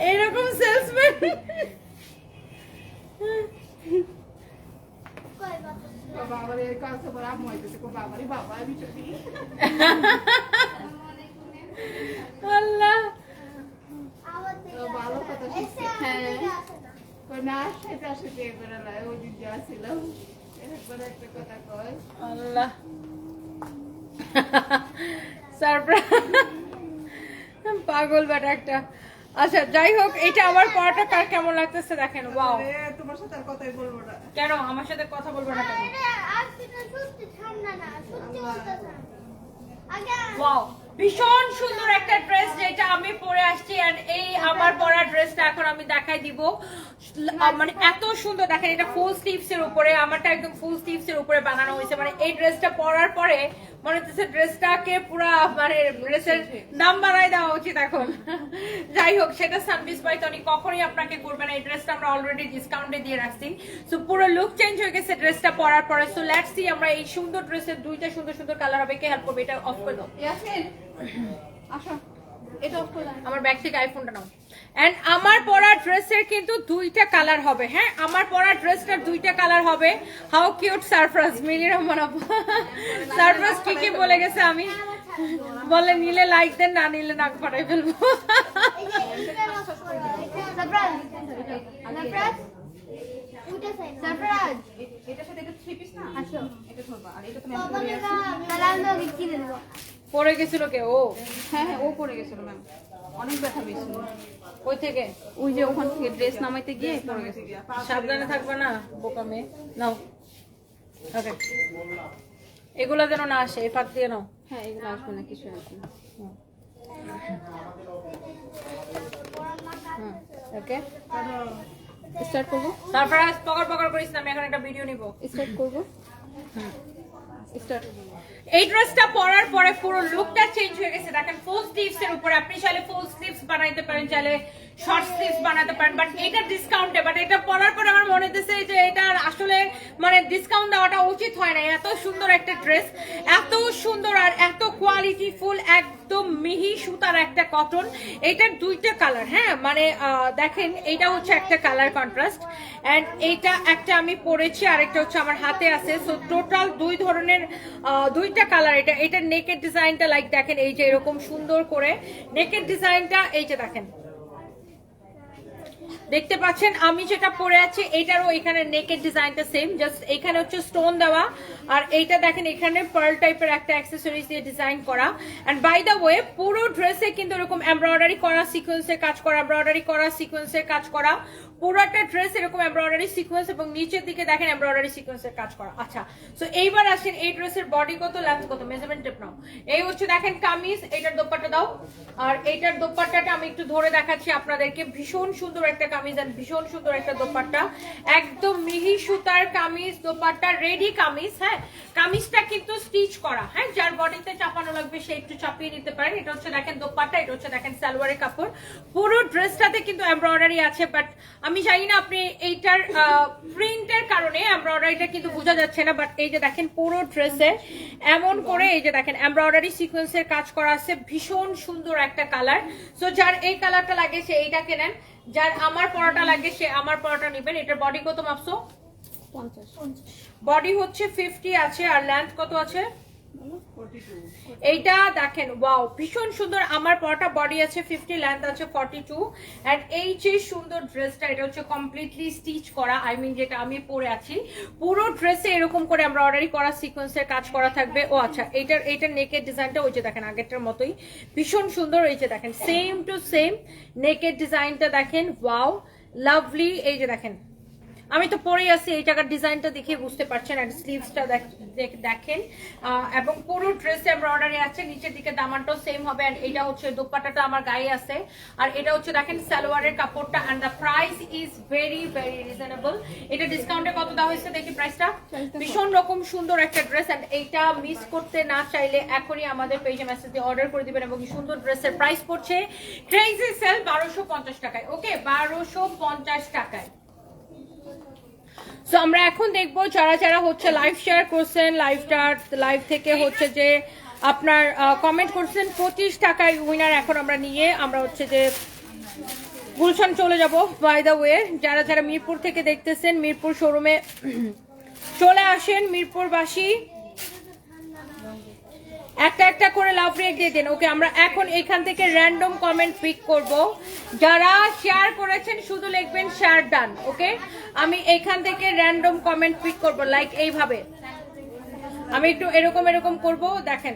এইরকম সেলসম্যান। কই বাবা? আল্লাহ, আবার দেখি। ভালো কথা এসে হ্যাঁ। আমাদের আসে না। না সেটা সেটা এবারে নয়, ওই দিন যা ছিল একবার একটা কথা কয় আল্লাহ। সারপ্রাইজ, পাগল বেটা একটা। আচ্ছা যাই হোক, এটা আমার পড়াটা কার কেমন লাগতেছে দেখেন। ওয়াও, তোমার সাথে আর কথাই বলবো না। কেন আমার সাথে কথা বলবো না কেন? এটা আজকে তো সত্যি ঠান্ডা না, সত্যি বলতেছে। আগে ওয়াও, ভীষণ সুন্দর একটা ড্রেস যেটা আমি পরে আসছি। এন্ড এই আমার পরা ড্রেসটা এখন আমি দেখাই দিব। মানে এত সুন্দর, দেখেন এটা ফুল স্লিভস এর উপরে, আমারটা একদম ফুল স্লিভস এর উপরে বানানো হয়েছে। মানে এই ড্রেসটা পরার পরে মনে হচ্ছে ড্রেসটাকে পুরা মানে ড্রেসের দাম বাড়াই দেওয়া উচিত এখন। যাই হোক, সেটা সানবিস বাই টনি কখনোই আপনাকে করবে না। এই ড্রেসটা আমরা অলরেডি ডিসকাউন্টে দিয়ে রাখছি। সো পুরো লুক চেঞ্জ হয়ে গেছে ড্রেসটা পরার পরে। সো লেটস সি আমরা এই সুন্দর ড্রেসের দুইটা সুন্দর সুন্দর কালার হবে। কে হেল্প করবে? এটা অফ করে দাও। ইয়াসিন আসো, এটা অফ করে আমার ব্যাগ থেকে আইফোনটা নাও। এন্ড আমার পরা ড্রেসের কিন্তু দুইটা কালার হবে। হ্যাঁ, আমার পরা ড্রেসটার দুইটা কালার হবে। How cute surprise. Mili Rahman আপু সারপ্রাইজ কি বলে গেছে, আমি বলে নিলে লাইক দেন, না নিলে নাক ফাটাই ফেলবো। এই যে এটা রস করো। এটা সারপ্রাইজ। সারপ্রাইজ। উঠে সাইড। সারপ্রাইজ। এটার সাথে এটা 3 পিস না? আসো। এটা ধরবা, আর এটা তুমি বাবা লেগা তাহলে আমি কিনে দেব। পরে গেছিল কে? ও হ্যাঁ ও পড়ে গেছিল ম্যাম, অনেক ব্যথা পেয়েছিল। ওই থেকে ওই যে ওখান থেকে ড্রেস নামাইতে গিয়ে পড়ে গেছে। সাবধানে থাকবে না, বোকা মেয়ে। নাও, ওকে, এগুলো যেন না আসে, এই ফাঁক দিয়ে নাও। হ্যাঁ এগুলো আসবে না, কিছু আসবে না। ওকে, স্টার্ট করবো, তারপরে পকড় পকড় করিস না, আমি এখন একটা ভিডিও নিব। স্টার্ট করবো, স্টার্ট। এই ড্রেসটা পরার পরে পুরো লুকটা চেঞ্জ হয়ে গেছে। দেখেন ফুল স্লিভস এর উপরে, আপনি চাইলে ফুল স্লিভস বানাইতে পারেন, চাইলে শর্ট স্লিভস বানাতে পারেন, বাট এটা ডিসকাউন্টে, বাট এটা পরার পর আমার মনে হচ্ছে যে এটা আসলে মানে ডিসকাউন্ট দেওয়াটা উচিত হয় না। এত সুন্দর একটা ড্রেস, এত সুন্দর আর এত কোয়ালিটি ফুল, একদম মিহি সুতার একটা কটন। এটার দুইটা কালার, হ্যাঁ মানে দেখেন এইটা হচ্ছে একটা কালার কন্ট্রাস্ট, এন্ড এইটা একটা আমি পরেছি, আরেকটা হচ্ছে আমার হাতে আছে। সো টোটাল দুই ধরনের দুইটা কালার। এটা নেকের ডিজাইনটা লাইক দেখেন এই যে এরকম সুন্দর করে নেকের ডিজাইনটা, এই যে দেখেন দেখতে পাচ্ছেন আমি যেটা পরে আছি এটারও এখানে নেকের ডিজাইনটা সেম, জাস্ট এখানে হচ্ছে স্টোন দেওয়া, আর এইটা দেখেন এখানে পার্ল টাইপের একটা অ্যাক্সেসরিজ দিয়ে ডিজাইন করা। এন্ড বাই দ্য ওয়ে পুরো ড্রেসে কিন্তু এরকম এমব্রয়ডারি করা, সিকোয়েন্সের কাজ করা, এমব্রয়ডারি করা, সিকোয়েন্সের কাজ করা, পুরোটা ড্রেস এরকম এমব্রয়ডারি সিকোয়েন্স এবং নিচের দিকে দেখেন এমব্রয়ডারি সিকোয়েন্সের কাজ করা। আচ্ছা, সো এইবার আসেন এই ড্রেসের বডি কত, লেন্থ কত, মেজারমেন্ট টেপ নাও। এই হচ্ছে দেখেন কামিজ, এটার দোপাট্টা দাও, আর এইটার দোপাট্টাটা আমি একটু ধরে দেখাচ্ছি আপনাদেরকে। ভীষণ সুন্দর একটা কামিজ আর ভীষণ সুন্দর একটা দোপাট্টা, একদম মিহি সুতার কামিজ, দোপাট্টা রেডি কামিজ। হ্যাঁ, কামিজটা কিন্তু স্টিচ করা, হ্যাঁ যার বডিতে চাপানো লাগবে সে একটু চাপিয়ে নিতে পারেন। এটা হচ্ছে দেখেন দোপাট্টা, এটা হচ্ছে দেখেন সালোয়ারের কাপড়। পুরো ড্রেসটাতে কিন্তু এমব্রয়ডারি আছে, বাট আমি জানি না আপনি এইটার প্রিন্টের কারণে এমব্রয়ডারিটা কিন্তু বোঝা যাচ্ছে না, বাট এই যে দেখেন পুরো ড্রেসে এমন করে এই যে দেখেন এমব্রয়ডারি সিকোয়েন্সের কাজ করা আছে, ভীষণ সুন্দর একটা কালার। সো যার এই কালারটা লাগে সে এইটাকে নেন, যার আমার পরাটা লাগে সে আমার পরাটা নেবেন। এটার বডি কত মাপছো? 50। বডি হচ্ছে 50 আছে, আর লেন্থ কত আছে? এইটা দেখেন ওয়াও ভীষণ সুন্দর। আমার পরাটা বডি আছে 50, লেন্থ আছে 42, এন্ড এই যে সুন্দর ড্রেসটা এটা হচ্ছে কমপ্লিটলি স্টিচ করা, আই মিন যেটা আমি পরে আছি পুরো ড্রেসে এরকম করে এমব্রয়ডারি করা, সিকোয়েন্সের কাজ করা থাকবে। ও আচ্ছা, এইটার নেকের ডিজাইনটা ওই যে দেখেন আগেরটার মতোই ভীষণ সুন্দর। এই যে দেখেন সেম টু সেম নেকের ডিজাইনটা দেখেন, ওয়াও লাভলি। এই যে দেখেন আমি তো পরেই আছি, এই জায়গার ডিজাইনটা দেখে বুঝতে পারছেন, আর স্লিভসটা দেখেন, এবং পুরো ড্রেসে এমব্রয়ডারি আছে, নিচের দিকে দামানটাও সেম হবে। এন্ড এটা হচ্ছে দোপাট্টাটা আমার গায়ে আছে, আর এটা হচ্ছে দেখেন সালোয়ারের কাপড়টা। And the price is very very reasonable. এটা ডিসকাউন্টে কত দেওয়া হয়েছে দেখি প্রাইসটা। ভীষণ রকম সুন্দর একটা ড্রেস, এন্ড এইটা মিস করতে না চাইলে এখনই আমাদের পেজে মেসেজ দিয়ে অর্ডার করে দিবেন। এবং সুন্দর ড্রেসের প্রাইস পড়ছে ক্রেজি সেল 1250 টাকায়। ওকে, 1250 টাকায়। সো আমরা এখন দেখবো যারা যারা হচ্ছে লাইভ শেয়ার করছেন, লাইভ থেকে হচ্ছে যে আপনার কমেন্ট করছেন 25 টাকায় উইনার এখন আমরা নিয়ে আমরা হচ্ছে যে গুলশান চলে যাব। বাই দ্য ওয়ে যারা যারা মিরপুর থেকে দেখতেছেন, মিরপুর শোরুমে চলে আসেন, মিরপুরবাসী একটা একটা করে লাভ রেক দিয়ে দেন। ওকে, আমরা এখন এখান থেকে র্যান্ডম কমেন্ট পিক করব। যারা শেয়ার করেছেন শুধু লিখবেন শেয়ার ডান। ওকে, আমি এখান থেকে র্যান্ডম কমেন্ট পিক করব, লাইক এইভাবে আমি একটু এরকম এরকম করব। দেখেন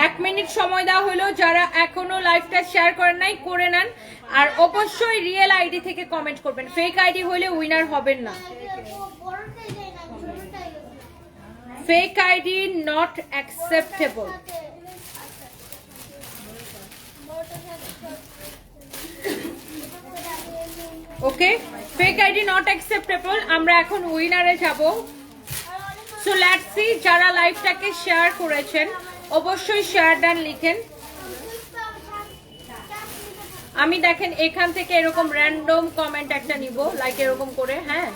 1 মিনিট সময় দেওয়া হলো, যারা এখনো লাইভটা শেয়ার করেন নাই করে নেন, আর অবশ্যই রিয়েল আইডি থেকে কমেন্ট করবেন, ফেক আইডি হলে উইনার হবেন না। Fake ID not acceptable. Okay, fake ID not acceptable. আমরা এখন উইনারে যাব। সো লেটস সি যারা লাইভটাকে শেয়ার করেছেন অবশ্যই শেয়ার ডান লিখেন। আমি দেখেন এখান থেকে এরকম র্যান্ডম কমেন্ট একটা নিব, লাইক এরকম করে। হ্যাঁ,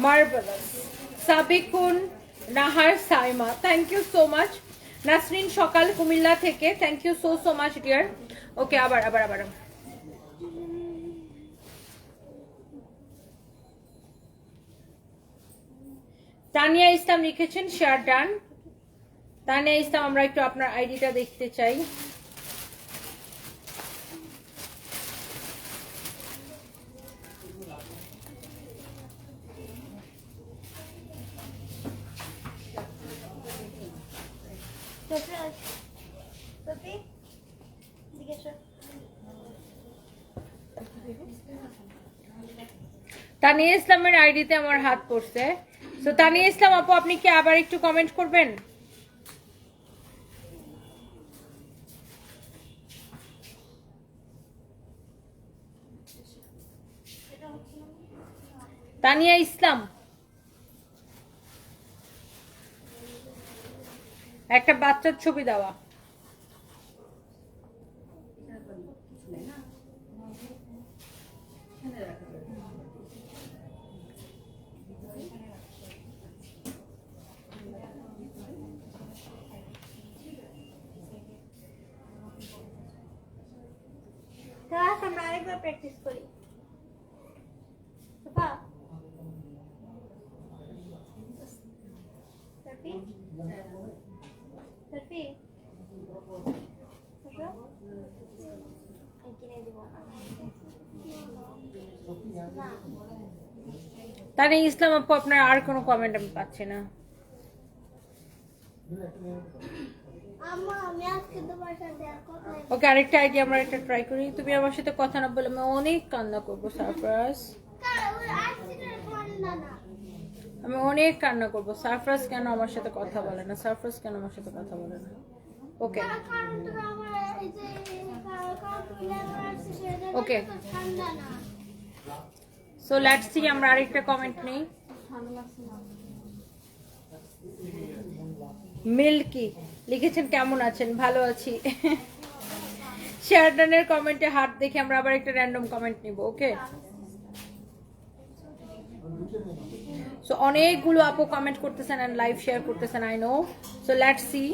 marvellous, Sabikun, Nahar, Saima, thank you so much. Nasrin সকাল কুমিল্লা থেকে, thank you so so much dear. Okay, আবার আবার আবার তানিয়া ইসলাম লিখেছেন শেয়ার ডান। তানিয়া ইসলাম আমরা একটু আপনার আইডিটা দেখতে চাই। তানিয়া ইসলামের আইডিতে আমার হাত পড়ছে। তো তানিয়া ইসলাম আপু আপনি কি আবার একটু কমেন্ট করবেন? তানিয়া ইসলাম একটা বাচ্চার ছবি দেওয়া। ক্লাস আমরা আরেকবার প্র্যাকটিস করি। পাপা সেলফি সেলফি কিনে দিব না। তাহলে ইসলাম আপু আপনার আর কোনো কমেন্ট আমি পাচ্ছি না। আম্মা আমি আজকে তোমার সাথে আর কথা ওকে, আরেকটা আইডিয়া আমরা একটা ট্রাই করি। তুমি আমার সাথে কথা না বলে আমি অনেক কান্না করবো সারপ্রাইজ। আমি অনেক কান্না করবো। সারপ্রাইজ কেন আমার সাথে কথা বলে না? সারপ্রাইজ কেন আমার সাথে কথা বলে না? ওকে ওকে, সো লেটস সি, আমরা আরেকটা কমেন্ট নেই। মিল্কি লিখেছেন কেমন আছেন? ভালো আছি। শেয়ারডানের কমেন্টে হাত দেখে আমরা আবার একটা র্যান্ডম কমেন্ট নিব। ওকে, সো অনেকগুলো আপু কমেন্ট করতেছেন এন্ড লাইভ শেয়ার করতেছেন, I know. So let's see,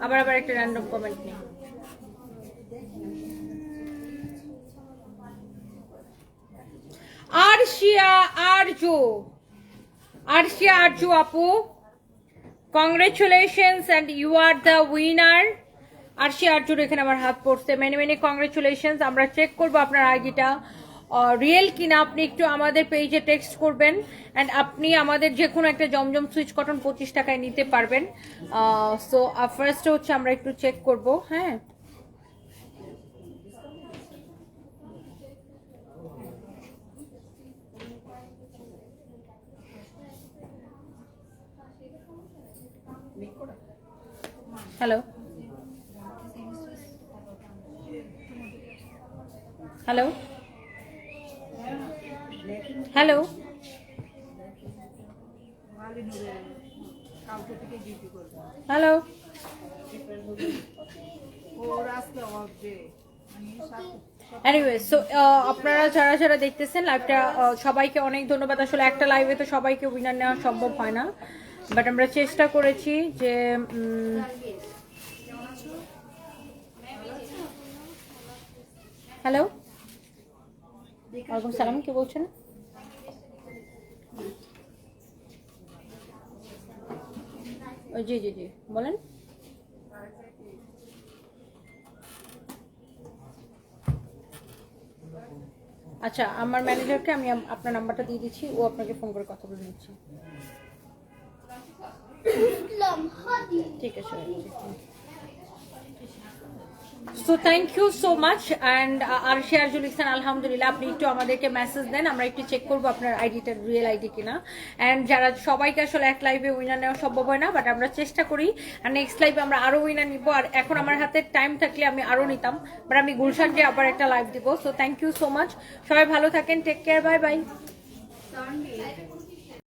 আবার একটা র্যান্ডম কমেন্ট নিই। আরশিয়া আরজু আপু, congratulations and you are the winner. Arshia আরজুর এখানে আমার হাত পড়ছে। Many many congratulations. আমরা চেক করবো আপনার আইডিটা রিয়েল কিনা। আপনি একটু আমাদের পেজে টেক্সট করবেন অ্যান্ড আপনি আমাদের যে কোনো একটা জমজম সুইচ কটন 25 টাকায় নিতে পারবেন। সো ফার্স্ট হচ্ছে আমরা একটু চেক করব। হ্যাঁ, hello hello hello, hello, anyway, so আপনারা যারা যারা দেখতেছেন লাইভটা, সবাইকে অনেক ধন্যবাদ। আসলে একটা লাইভে তো সবাইকে উইনার নেওয়া সম্ভব হয় না, বাট আমরা চেষ্টা করেছি যে হ্যালো, ওয়ালাইকুম সালাম, কে বলছেন? জি জি জি, বলেন। আচ্ছা, আমার ম্যানেজারকে আমি আপনার নাম্বারটা দিয়ে দিচ্ছি, ও আপনাকে ফোন করে কথা বলে নিচ্ছে। ঠিক আছে। So thank you so much. And Arshia Arjul Ihsan, আলহামদুলিল্লাহ, আপনি একটু আমাদেরকে মেসেজ দেন, আমরা একটু চেক করবো আপনার আইডিটা রিয়েল আইডি কিনা। অ্যান্ড যারা সবাইকে আসলে এক লাইভে উইনার নেওয়া সম্ভব হয় না, বাট আমরা চেষ্টা করি। আর নেক্সট লাইভে আমরা আরো উইনার নিব। আর এখন আমার হাতে টাইম থাকলে আমি আরো নিতাম, বাট আমি গুলশানকে আবার একটা লাইভ দিব। So thank you so much, সবাই ভালো থাকেন, টেক কেয়ার, বাই বাই।